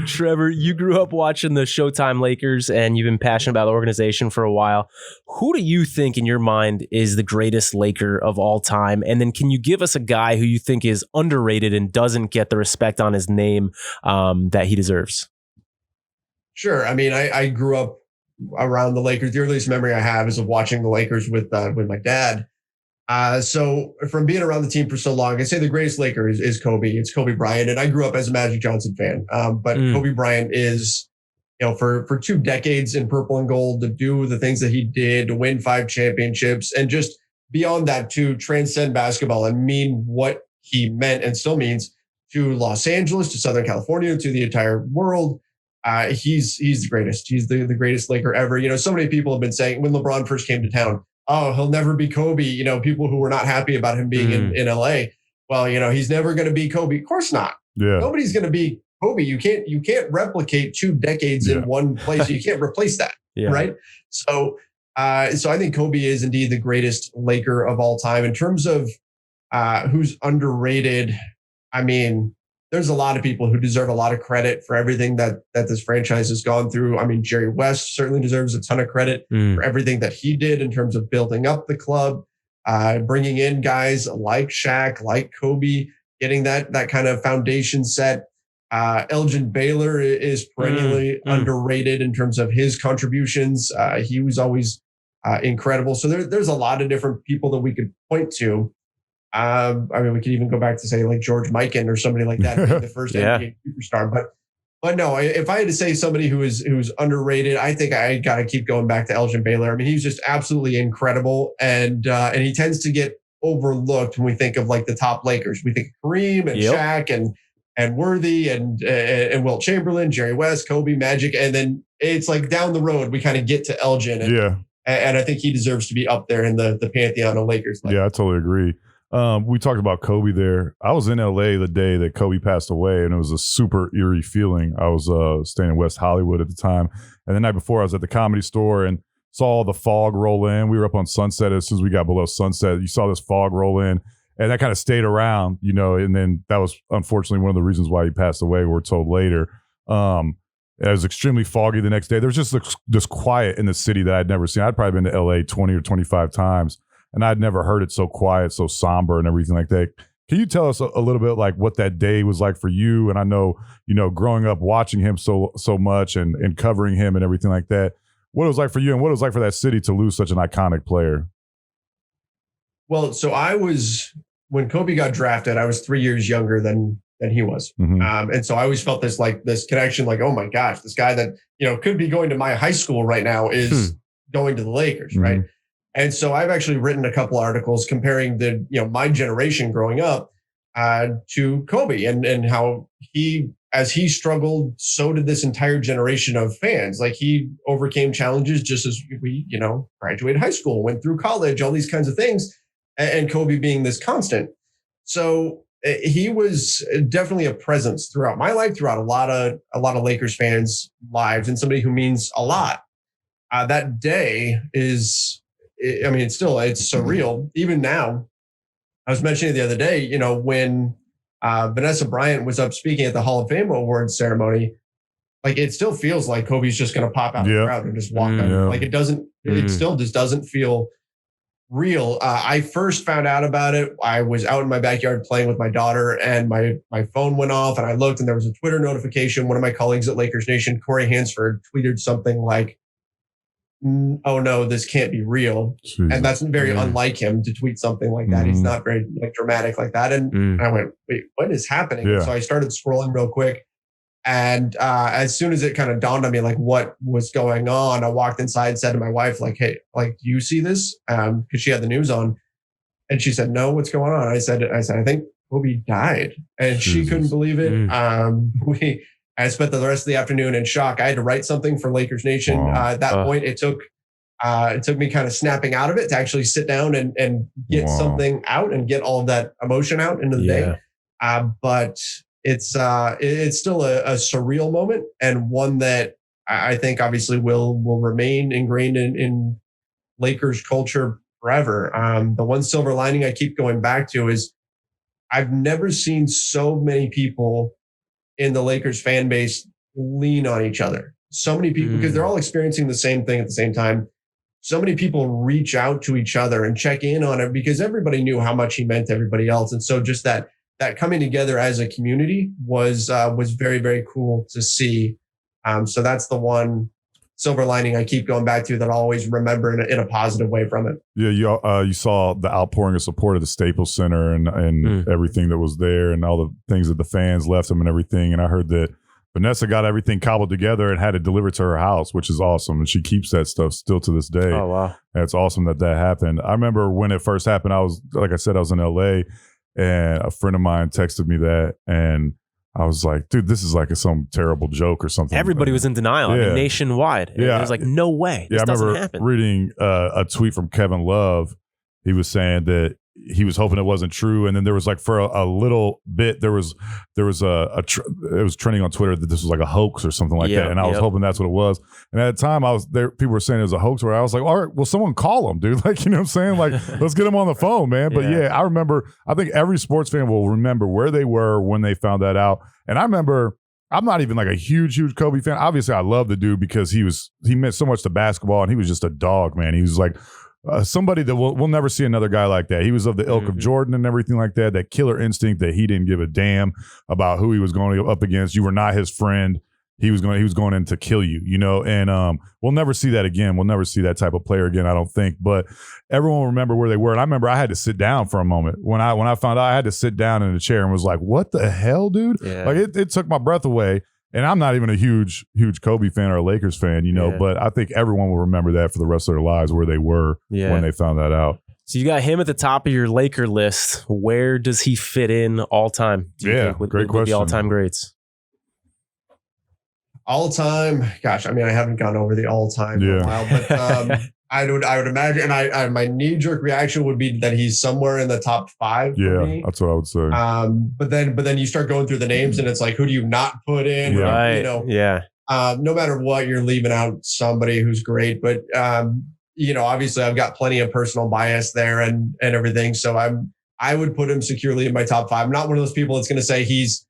Trevor, you grew up watching the Showtime Lakers, and you've been passionate about the organization for a while. Who do you think, in your mind, is the greatest Laker of all time? And then, can you give us a guy who you think is underrated and doesn't get the respect on his name that he deserves? Sure. I mean, I grew up around the Lakers. The earliest memory I have is of watching the Lakers with my dad. So from being around the team for so long, I'd say the greatest Laker is Kobe. It's Kobe Bryant. And I grew up as a Magic Johnson fan. But Kobe Bryant is, for 2 decades in purple and gold, to do the things that he did, to win 5 championships, and just beyond that, to transcend basketball and mean what he meant and still means to Los Angeles, to Southern California, to the entire world. He's the greatest. He's the greatest Laker ever. So many people have been saying when LeBron first came to town, oh, he'll never be Kobe. People who were not happy about him being in LA. Well, he's never going to be Kobe. Of course not. Yeah. Nobody's going to be Kobe. You can't replicate 2 decades in one place. You can't replace that. Yeah. Right. So I think Kobe is indeed the greatest Laker of all time. In terms of who's underrated, I mean, there's a lot of people who deserve a lot of credit for everything that this franchise has gone through. I mean, Jerry West certainly deserves a ton of credit for everything that he did in terms of building up the club, bringing in guys like Shaq, like Kobe, getting that kind of foundation set. Elgin Baylor is perennially underrated in terms of his contributions. He was always incredible. So there's a lot of different people that we could point to. I mean, we could even go back to say like George Mikan or somebody like that, being the first NBA superstar. But no, if I had to say somebody who's underrated, I think I got to keep going back to Elgin Baylor. I mean, he's just absolutely incredible, and he tends to get overlooked when we think of like the top Lakers. We think of Kareem and Shaq and Worthy and Wilt Chamberlain, Jerry West, Kobe, Magic, and then it's like down the road we kind of get to Elgin. And I think he deserves to be up there in the pantheon of Lakers. Yeah, I totally agree. We talked about Kobe there. I was in LA the day that Kobe passed away, and it was a super eerie feeling. I was staying in West Hollywood at the time. And the night before, I was at the Comedy Store and saw the fog roll in. We were up on Sunset. As soon as we got below Sunset, you saw this fog roll in, and that kind of stayed around, and then that was unfortunately one of the reasons why he passed away, we're told later. It was extremely foggy the next day. There was just this quiet in the city that I'd never seen. I'd probably been to LA 20 or 25 times. And I'd never heard it so quiet, so somber and everything like that. Can you tell us a little bit like what that day was like for you? And I know, growing up watching him so much and covering him and everything like that, what it was like for you and what it was like for that city to lose such an iconic player. Well, so when Kobe got drafted, I was 3 years younger than he was. And so I always felt this connection, like, oh my gosh, this guy that, could be going to my high school right now is going to the Lakers, right? And so I've actually written a couple articles comparing my generation growing up to Kobe and how as he struggled, so did this entire generation of fans. Like he overcame challenges just as we, graduated high school, went through college, all these kinds of things, and Kobe being this constant. So he was definitely a presence throughout my life, throughout a lot of Lakers fans' lives, and somebody who means a lot. That day is, I mean, it's surreal. Even now, I was mentioning the other day, you know, when Vanessa Bryant was up speaking at the Hall of Fame awards ceremony, like it still feels like Kobe's just going to pop out of the crowd and just walk out. Like it still just doesn't feel real. I first found out about it. I was out in my backyard playing with my daughter, and my phone went off, and I looked, and there was a Twitter notification. One of my colleagues at Lakers Nation, Corey Hansford, tweeted something like, "Oh no, this can't be real." Jesus. And that's very unlike him to tweet something like that. He's not very dramatic like that. And I went, "Wait, what is happening?" So I started scrolling real quick. And as soon as it kind of dawned on me, like what was going on, I walked inside, said to my wife, like, "Hey, like, do you see this?" Because she had the news on, and she said, "No, what's going on?" I said, "I think Kobe died," and she couldn't believe it. I spent the rest of the afternoon in shock. I had to write something for Lakers Nation. At that point, it took me kind of snapping out of it to actually sit down and get something out and get all of that emotion out into the day. But it's still a surreal moment, and one that I think obviously will remain ingrained in Lakers culture forever. The one silver lining I keep going back to is I've never seen so many people in the Lakers fan base lean on each other. So many people, because they're all experiencing the same thing at the same time. So many people reach out to each other and check in on it because everybody knew how much he meant to everybody else. And so just that coming together as a community was very, very cool to see. So that's the one silver lining I keep going back to that I'll always remember in a positive way from it. Yeah, you saw the outpouring of support at the Staples Center and everything that was there and all the things that the fans left them and everything. And I heard that Vanessa got everything cobbled together and had it delivered to her house, which is awesome. And she keeps that stuff still to this day. Oh, wow. And it's awesome that happened. I remember when it first happened, I was in LA, and a friend of mine texted me that, and I was like, dude, this is like some terrible joke or something. Everybody was in denial. I mean, nationwide. Yeah. It was like, no way. This doesn't happen. I remember reading a tweet from Kevin Love. He was saying that he was hoping it wasn't true. And then there was like for a little bit, it was trending on Twitter that this was like a hoax or something like that. And I was hoping that's what it was. And at the time people were saying it was a hoax, where I was like, all right, well, someone call him, dude. Like, you know what I'm saying? Like, let's get him on the phone, man. But I remember, I think every sports fan will remember where they were when they found that out. And I remember, I'm not even like a huge Kobe fan. Obviously, I love the dude because he meant so much to basketball, and he was just a dog, man. He was like, somebody that we'll never see another guy like that. He was of the ilk of Jordan and everything like that. That killer instinct that he didn't give a damn about who he was going up against. You were not his friend. He was going in to kill you, you know. And we'll never see that again. We'll never see that type of player again, I don't think. But everyone will remember where they were. And I remember I had to sit down for a moment when I found out. I had to sit down in a chair and was like, "What the hell, dude?" Yeah. Like it took my breath away. And I'm not even a huge Kobe fan or a Lakers fan, you know, but I think everyone will remember that for the rest of their lives, where they were when they found that out. So you got him at the top of your Laker list. Where does he fit in all time? Do you think, great question. With the all-time greats? All time, gosh, I mean, I haven't gone over the all time in a while, but I would imagine, and my knee jerk reaction would be that he's somewhere in the top 5. For me. That's what I would say. But then you start going through the names, and it's like, who do you not put in? Right. You know, no matter what, you're leaving out somebody who's great. But you know, obviously, I've got plenty of personal bias there and everything. So I would put him securely in my top 5. I'm not one of those people that's going to say he's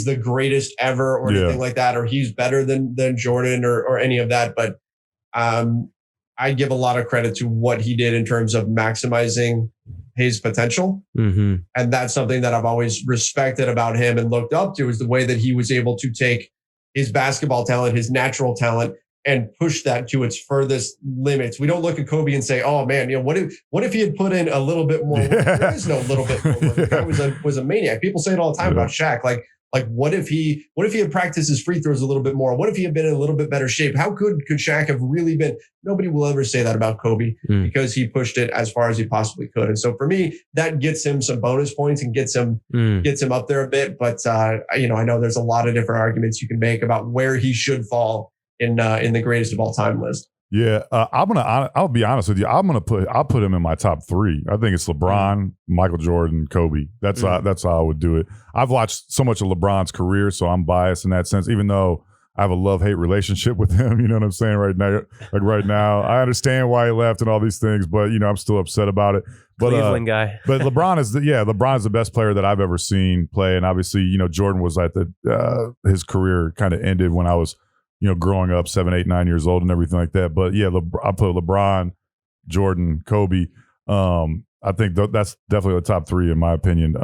the greatest ever or anything like that, or he's better than Jordan or any of that. But I give a lot of credit to what he did in terms of maximizing his potential. And that's something that I've always respected about him and looked up to, is the way that he was able to take his basketball talent, his natural talent, and push that to its furthest limits. We don't look at Kobe and say, "Oh man, you know, what if he had put in a little bit more work?" There is no little bit more work. The guy was a maniac. People say it all the time about Shaq. Like what if he had practiced his free throws a little bit more? What if he had been in a little bit better shape? How could Shaq have really been? Nobody will ever say that about Kobe because he pushed it as far as he possibly could. And so for me, that gets him some bonus points and gets him up there a bit. But you know, I know there's a lot of different arguments you can make about where he should fall in the greatest of all time list. Yeah, I'll be honest with you. I'll put him in my top 3. I think it's LeBron, Michael Jordan, Kobe. That's how I would do it. I've watched so much of LeBron's career, so I'm biased in that sense. Even though I have a love-hate relationship with him, you know what I'm saying right now. I understand why he left and all these things, but I'm still upset about it. But, Cleveland guy. But LeBron is the best player that I've ever seen play, and obviously Jordan was at his career kind of ended when I was growing up 7, 8, 9 years old and everything like that. But yeah, I put LeBron, Jordan, Kobe. I think that's definitely the top 3 in my opinion.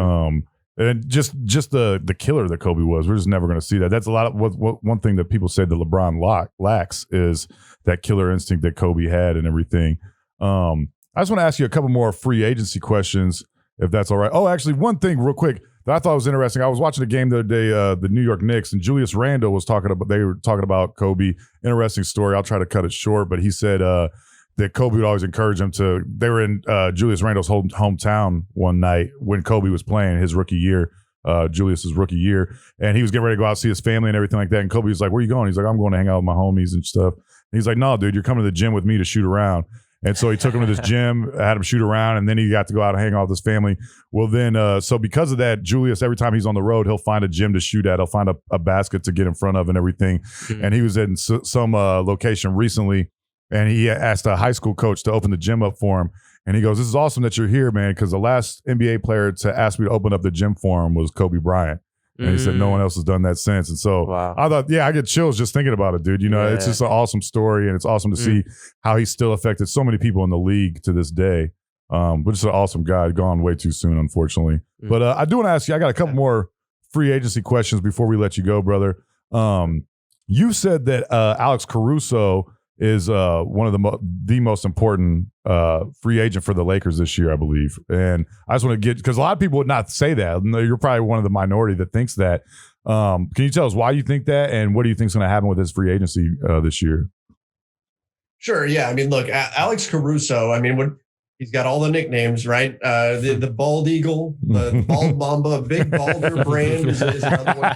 And just the killer that Kobe was, we're just never going to see that. That's a lot of one thing that people say that LeBron lacks is that killer instinct that Kobe had and everything. I just want to ask you a couple more free agency questions, if that's all right. Oh, actually, one thing real quick that I thought was interesting. I was watching a game the other day, the New York Knicks, and Julius Randle they were talking about Kobe. Interesting story. I'll try to cut it short, but he said that Kobe would always encourage him to. They were in Julius Randle's hometown one night when Kobe was playing his rookie year, Julius's rookie year, and he was getting ready to go out see his family and everything like that. And Kobe was like, "Where are you going?" He's like, "I'm going to hang out with my homies and stuff." And he's like, "No, dude, you're coming to the gym with me to shoot around." And so he took him to this gym, had him shoot around, and then he got to go out and hang out with his family. Well, then, so because of that, Julius, every time he's on the road, he'll find a gym to shoot at. He'll find a basket to get in front of and everything. Mm-hmm. And he was in some location recently, and he asked a high school coach to open the gym up for him. And he goes, "This is awesome that you're here, man, because the last NBA player to ask me to open up the gym for him was Kobe Bryant." And he said no one else has done that since. And so I thought, I get chills just thinking about it, dude. It's just an awesome story, and it's awesome to see how he's still affected so many people in the league to this day. But just an awesome guy, gone way too soon, unfortunately. But I do want to ask you, I got a couple more free agency questions before we let you go, brother. You said that Alex Caruso is one of the most important free agent for the Lakers this year, I believe. And I just want to because a lot of people would not say that. You're probably one of the minority that thinks that. Can you tell us why you think that, and what do you think is going to happen with his free agency this year? Sure. Yeah. I mean, look, Alex Caruso, he's got all the nicknames, right? The Bald Eagle, the Bald Mamba, Big Balder brand is another one.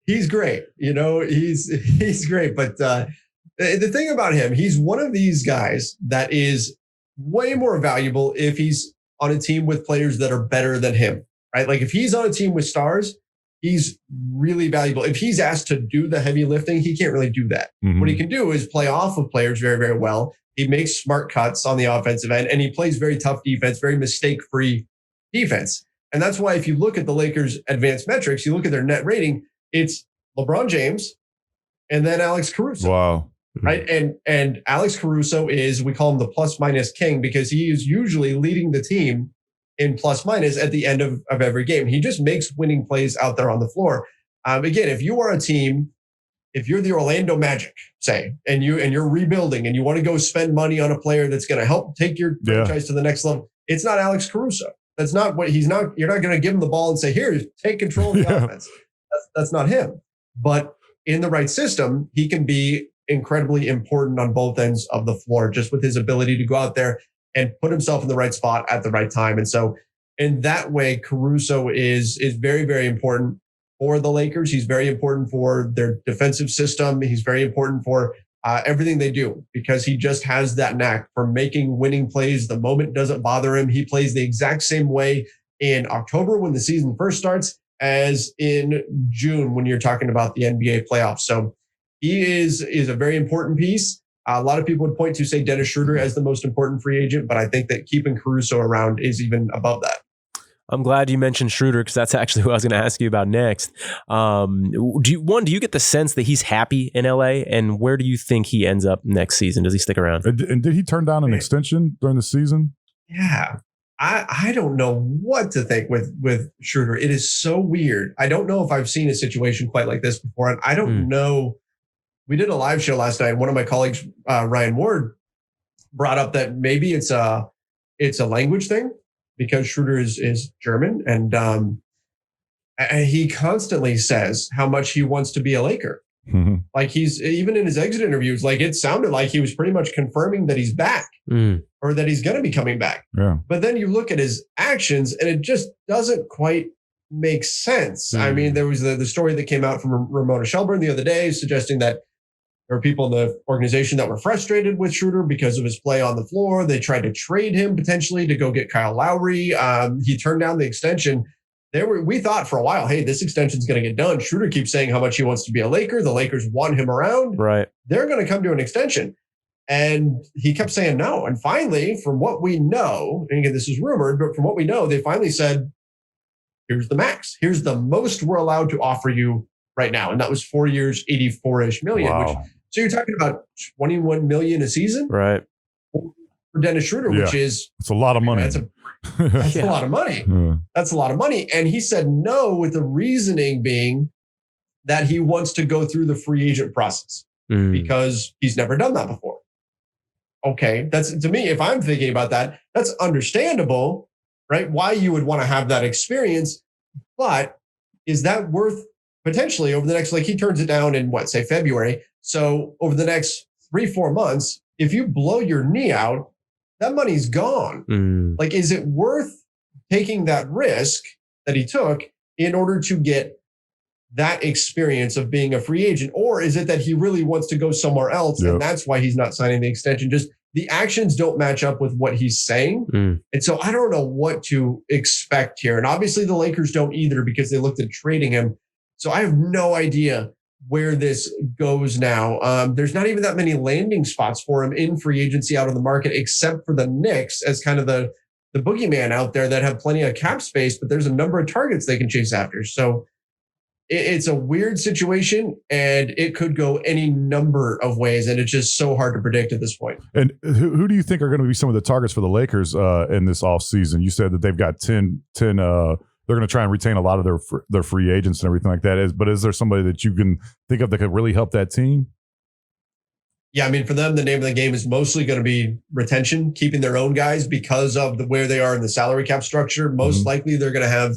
He's great. He's great. But the thing about him, he's one of these guys that is way more valuable if he's on a team with players that are better than him, right? Like if he's on a team with stars, he's really valuable. If he's asked to do the heavy lifting, he can't really do that. Mm-hmm. What he can do is play off of players very, very well. He makes smart cuts on the offensive end, and he plays very tough defense, very mistake-free defense. And that's why if you look at the Lakers' advanced metrics, you look at their net rating, it's LeBron James and then Alex Caruso. Wow. Right? And Alex Caruso is, we call him the plus-minus king because he is usually leading the team in plus-minus at the end of every game. He just makes winning plays out there on the floor. Again, if you are a team, if you're the Orlando Magic, say, and you're rebuilding and you want to go spend money on a player that's going to help take your franchise to the next level, it's not Alex Caruso. That's not what he's not. You're not going to give him the ball and say, "Here, take control of the offense." That's not him. But in the right system, he can be incredibly important on both ends of the floor, just with his ability to go out there and put himself in the right spot at the right time. And so, in that way, Caruso is very, very important for the Lakers. He's very important for their defensive system. He's very important for everything they do because he just has that knack for making winning plays. The moment doesn't bother him. He plays the exact same way in October when the season first starts as in June when you're talking about the NBA playoffs. So he is a very important piece. A lot of people would point to, say, Dennis Schroeder as the most important free agent, but I think that keeping Caruso around is even above that. I'm glad you mentioned Schroeder because that's actually who I was going to ask you about next. Do you get the sense that he's happy in LA, and where do you think he ends up next season? Does he stick around? And did he turn down an extension during the season? Yeah. I don't know what to think with Schroeder. It is so weird. I don't know if I've seen a situation quite like this before. And I don't know. We did a live show last night. One of my colleagues, Ryan Ward, brought up that maybe it's a language thing because Schroeder is German. And he constantly says how much he wants to be a Laker. Mm-hmm. Like he's even in his exit interviews, like it sounded like he was pretty much confirming that he's back or that he's going to be coming back. Yeah. But then you look at his actions and it just doesn't quite make sense. I mean, there was the story that came out from Ramona Shelburne the other day suggesting that There were people in the organization that were frustrated with Schroeder because of his play on the floor. They tried to trade him potentially to go get Kyle Lowry. He turned down the extension. We thought for a while, hey, this extension's going to get done. Schroeder keeps saying how much he wants to be a Laker. The Lakers want him around. Right. They're going to come to an extension. And he kept saying no. And finally, from what we know, and again, this is rumored, but from what we know, they finally said, here's the max. Here's the most we're allowed to offer you right now. And that was 4 years, 84-ish million. Wow. So you're talking about 21 million a season? Right. For Dennis Schroeder, which is... It's a lot of money. That's a lot of money. Yeah. That's a lot of money. And he said no with the reasoning being that he wants to go through the free agent process because he's never done that before. Okay, that's to me, if I'm thinking about that, that's understandable, right? Why you would want to have that experience. But is that worth potentially over the next, like he turns it down in say February. So over the next 3-4 months, if you blow your knee out, that money's gone. Like, is it worth taking that risk that he took in order to get that experience of being a free agent? Or is it that he really wants to go somewhere else and that's why he's not signing the extension? Just the actions don't match up with what he's saying. And so I don't know what to expect here. And obviously the Lakers don't either because they looked at trading him. So I have no idea where this goes now. There's not even that many landing spots for him in free agency out on the market, except for the Knicks as kind of the boogeyman out there that have plenty of cap space, but there's a number of targets they can chase after. So it's a weird situation and it could go any number of ways. And it's just so hard to predict at this point. And who do you think are going to be some of the targets for the Lakers in this offseason? You said that they've got 10 they're going to try and retain a lot of their free agents and everything like that. But is there somebody that you can think of that could really help that team? Yeah, I mean, for them, the name of the game is mostly going to be retention, keeping their own guys because of where they are in the salary cap structure. Most likely they're going to have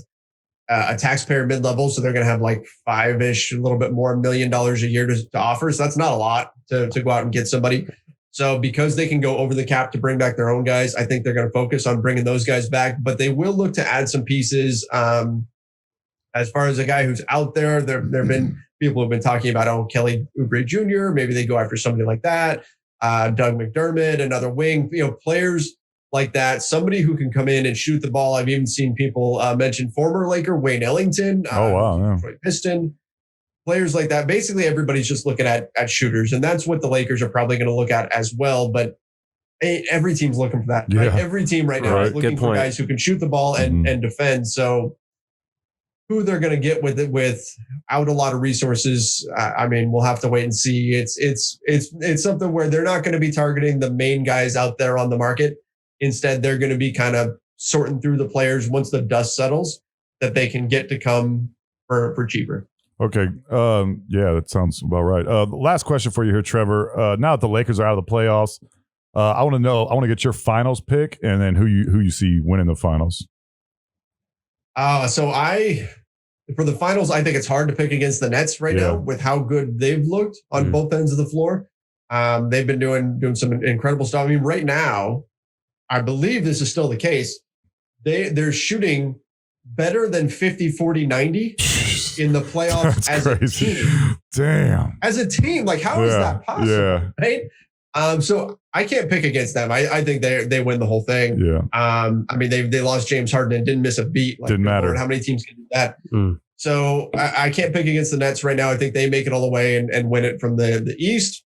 a taxpayer mid-level. So they're going to have like $5-ish, a little bit more $1 million a year to offer. So that's not a lot to go out and get somebody. So because they can go over the cap to bring back their own guys, I think they're going to focus on bringing those guys back. But they will look to add some pieces. As far as a guy who's out there, there have been people who've been talking about, Kelly Oubre Jr., maybe they go after somebody like that. Doug McDermott, another wing, players like that. Somebody who can come in and shoot the ball. I've even seen people mention former Laker Wayne Ellington. Detroit Piston. Players like that. Basically, everybody's just looking at shooters, and that's what the Lakers are probably going to look at as well. But every team's looking for that. Right? Every team right now is looking for guys who can shoot the ball and defend. So who they're going to get without a lot of resources, I mean, we'll have to wait and see. It's something where they're not going to be targeting the main guys out there on the market. Instead, they're going to be kind of sorting through the players once the dust settles that they can get to come for cheaper. Okay. Yeah, that sounds about right. Last question for you here, Trevor. Now that the Lakers are out of the playoffs, I want to get your finals pick and then who you see winning the finals. So for the finals, I think it's hard to pick against the Nets right now with how good they've looked on both ends of the floor. They've been doing some incredible stuff. I mean, right now, I believe this is still the case. They're shooting better than 50, 40, 90 in the playoffs as a team. Damn. As a team, like how is that possible? Yeah. Right? So I can't pick against them. I think they win the whole thing. Yeah. I mean, they lost James Harden and didn't miss a beat. Like, didn't matter. Lord, how many teams can do that? So I can't pick against the Nets right now. I think they make it all the way and win it from the East.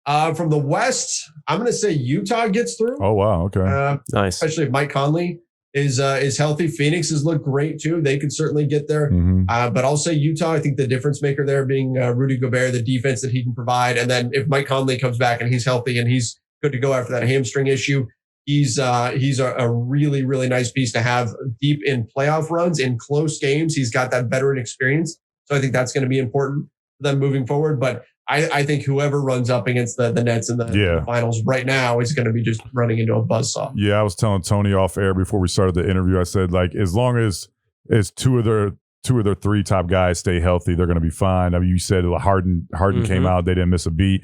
From the West, I'm going to say Utah gets through. Oh, wow. Okay. Nice. Especially if Mike Conley is healthy. Phoenix has looked great too. They could certainly get there. But I'll say Utah. I think the difference maker there being Rudy Gobert, the defense that he can provide. And then if Mike Conley comes back and he's healthy and he's good to go after that hamstring issue, he's a really, really nice piece to have deep in playoff runs, in close games. He's got that veteran experience. So I think that's going to be important for them moving forward. But I think whoever runs up against the Nets in the finals right now is going to be just running into a buzzsaw. Yeah, I was telling Tony off air before we started the interview, I said, like, as long as two of their three top guys stay healthy, they're going to be fine. I mean, you said Harden came out, they didn't miss a beat.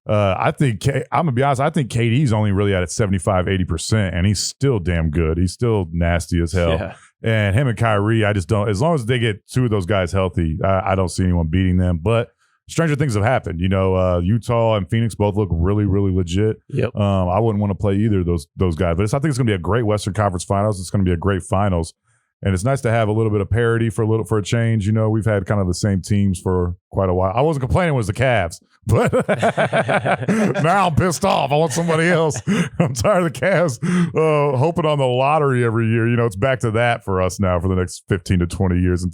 I think, I'm going to be honest, I think KD's only really at 75, 80%, and he's still damn good. He's still nasty as hell. Yeah. And him and Kyrie, I just don't, as long as they get two of those guys healthy, I don't see anyone beating them. But stranger things have happened. Utah and Phoenix both look really, really legit. Yep. I wouldn't want to play either of those guys, but I think it's going to be a great Western Conference Finals. It's going to be a great finals. And it's nice to have a little bit of parity for a change. We've had kind of the same teams for quite a while. I wasn't complaining it was the Cavs, but now I'm pissed off. I want somebody else. I'm tired of the Cavs hoping on the lottery every year. It's back to that for us now for the next 15 to 20 years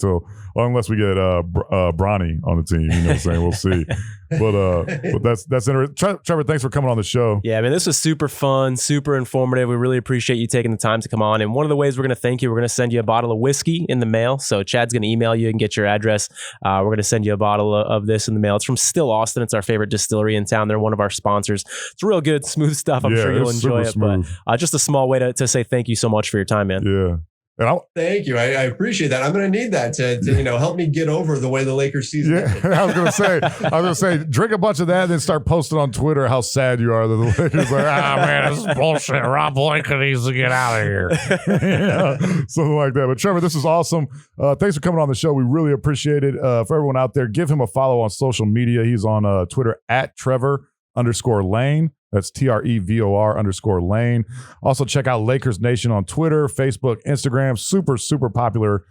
unless we get Bronny on the team. You know what I'm saying? We'll see. But that's interesting. Trevor, thanks for coming on the show. Yeah, this was super fun, super informative. We really appreciate you taking the time to come on. And one of the ways we're going to thank you, we're going to send you a bottle of whiskey in the mail. So Chad's going to email you and get your address. We're going to send you a bottle of this in the mail. It's from Still Austin. It's our favorite distillery in town. They're one of our sponsors. It's real good, smooth stuff. I'm sure you'll enjoy it. Smooth. But just a small way to say thank you so much for your time, man. Yeah. Thank you. I appreciate that. I'm going to need that to help me get over the way the Lakers season ended. I was going to say, drink a bunch of that and then start posting on Twitter how sad you are that the Lakers man, this is bullshit. Rob Blake needs to get out of here. Something like that. But Trevor, this is awesome. Thanks for coming on the show. We really appreciate it. For everyone out there, give him a follow on social media. He's on Twitter at Trevor_Lane. That's TREVOR_Lane. Also, check out Lakers Nation on Twitter, Facebook, Instagram. Super, super popular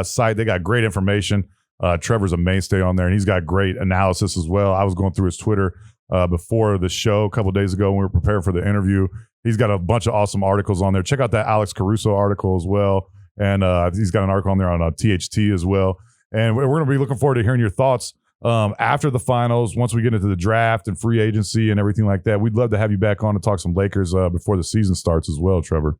site. They got great information. Trevor's a mainstay on there, and he's got great analysis as well. I was going through his Twitter before the show a couple of days ago when we were preparing for the interview. He's got a bunch of awesome articles on there. Check out that Alex Caruso article as well. And he's got an article on there on THT as well. And we're going to be looking forward to hearing your thoughts after the finals, once we get into the draft and free agency and everything like that. We'd love to have you back on to talk some Lakers before the season starts as well, Trevor.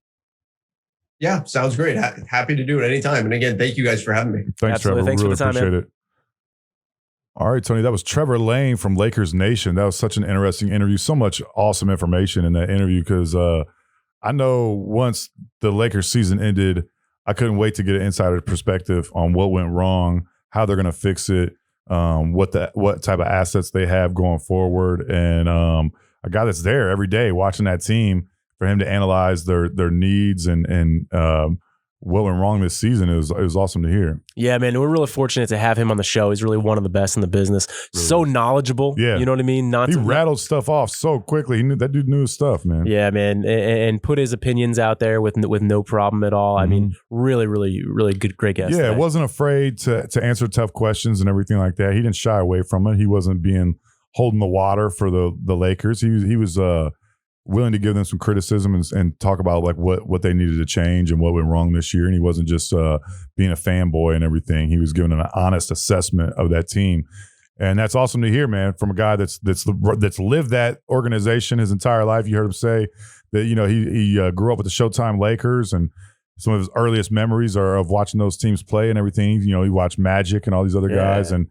Yeah, sounds great. Happy to do it anytime. And again, thank you guys for having me. Thanks, Absolutely. Trevor. Thanks really for the time, appreciate man. it. All right, Tony, that was Trevor Lane from Lakers Nation. That was such an interesting interview. So much awesome information in that interview because I know once the Lakers season ended, I couldn't wait to get an insider perspective on what went wrong, how they're going to fix it, what type of assets they have going forward. And a guy that's there every day watching that team, for him to analyze their needs and what went wrong this season, it was awesome to hear. Yeah, man, we're really fortunate to have him on the show. He's really one of the best in the business. Really. So knowledgeable. Yeah. You know what I mean? He rattled stuff off so quickly. That dude knew his stuff, man. Yeah, man, and put his opinions out there with no problem at all. Mm-hmm. I mean, really, really, really good, great guest. Yeah, wasn't afraid to answer tough questions and everything like that. He didn't shy away from it. He wasn't holding the water for the Lakers. He was willing to give them some criticism and talk about like what they needed to change and what went wrong this year. And he wasn't just being a fanboy and everything. He was giving an honest assessment of that team. And that's awesome to hear, man, from a guy that's lived that organization his entire life. You heard him say that, he grew up with the Showtime Lakers, and some of his earliest memories are of watching those teams play and everything. He watched Magic and all these other guys and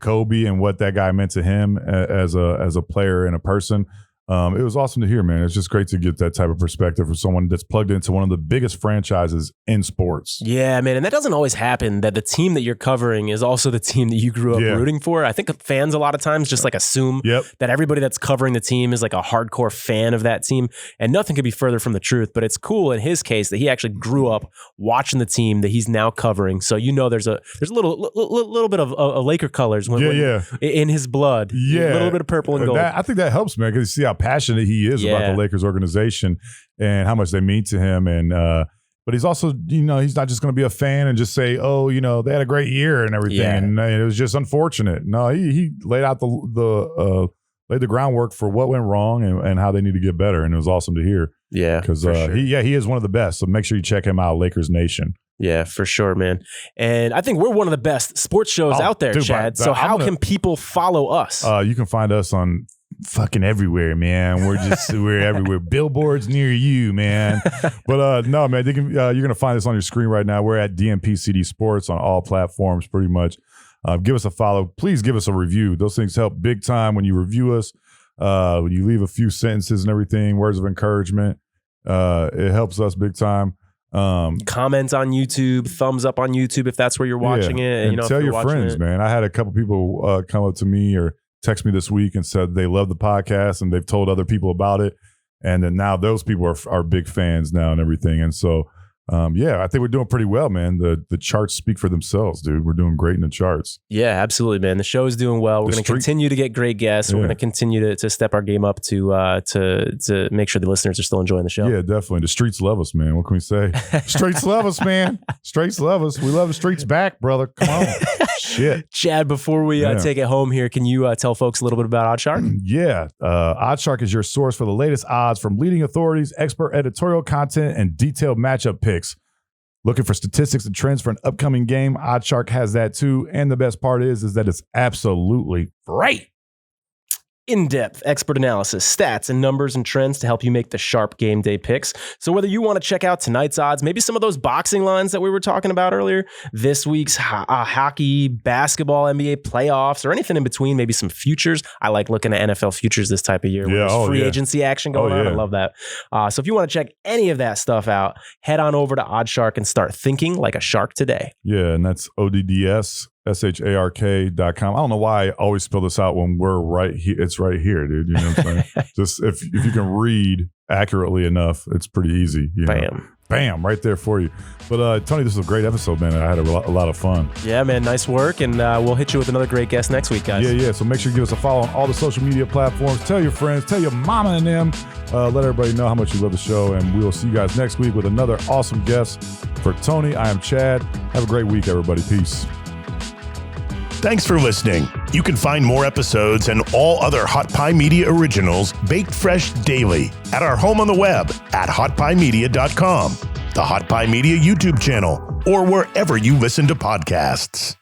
Kobe and what that guy meant to him as a player and a person. It was awesome to hear, man. It's just great to get that type of perspective from someone that's plugged into one of the biggest franchises in sports. Yeah, man. And that doesn't always happen, that the team that you're covering is also the team that you grew up rooting for. I think fans a lot of times just like assume that everybody that's covering the team is like a hardcore fan of that team. And nothing could be further from the truth. But it's cool in his case that he actually grew up watching the team that he's now covering. So there's a little bit of Laker colors in his blood. Yeah. A little bit of purple and gold. I think that helps, man, because you see how passionate he is about the Lakers organization and how much they mean to him. And but he's also, he's not just going to be a fan and just say, oh, they had a great year and everything. Yeah. And it was just unfortunate. No, he laid out laid the groundwork for what went wrong and how they need to get better. And it was awesome to hear. Yeah. Because he is one of the best. So make sure you check him out, Lakers Nation. Yeah, for sure, man. And I think we're one of the best sports shows out there, dude, Chad. So how can people follow us? You can find us on fucking everywhere, man. We're everywhere. Billboards near you, man. But no, man, you're gonna find us on your screen right now. We're at DNP-CD Sports on all platforms, pretty much. Give us a follow. Please give us a review. Those things help big time when you review us. When you leave a few sentences and everything, words of encouragement. It helps us big time. Comments on YouTube, thumbs up on YouTube if that's where you're watching it. And tell your friends, man. I had a couple people come up to me or text me this week and said they love the podcast and they've told other people about it. And then now those people are big fans now and everything. And so I think we're doing pretty well, man. The charts speak for themselves, dude. We're doing great in the charts. Yeah, absolutely, man. The show is doing well. We're going to continue to get great guests. We're going to continue to step our game up to make sure the listeners are still enjoying the show. Yeah, definitely. The streets love us, man. What can we say? Streets love us, man. Streets love us. We love the streets back, brother. Come on. Shit. Chad, before we take it home here, can you tell folks a little bit about Oddsshark? Yeah. Oddsshark is your source for the latest odds from leading authorities, expert editorial content, and detailed matchup picks. Looking for statistics and trends for an upcoming game? Oddsshark has that too. And the best part is that it's absolutely free. In-depth expert analysis, stats, and numbers and trends to help you make the sharp game day picks. So whether you want to check out tonight's odds, maybe some of those boxing lines that we were talking about earlier, this week's hockey, basketball, NBA playoffs, or anything in between, maybe some futures. I like looking at NFL futures this type of year. Yeah, there's free agency action going on. I love that. So if you want to check any of that stuff out, head on over to Oddsshark and start thinking like a shark today. Yeah, and that's ODDSSHARK.com. I don't know why I always spell this out when we're right here. It's right here, dude. You know what I'm saying? Just if you can read accurately enough, it's pretty easy. Bam, right there for you. But Tony, this was a great episode, man. I had a lot of fun. Yeah, man, nice work. And we'll hit you with another great guest next week, guys. Yeah. So make sure you give us a follow on all the social media platforms. Tell your friends, tell your mama and them. Let everybody know how much you love the show. And we will see you guys next week with another awesome guest. For Tony, I am Chad. Have a great week, everybody. Peace. Thanks for listening. You can find more episodes and all other Hot Pie Media originals baked fresh daily at our home on the web at hotpiemedia.com, the Hot Pie Media YouTube channel, or wherever you listen to podcasts.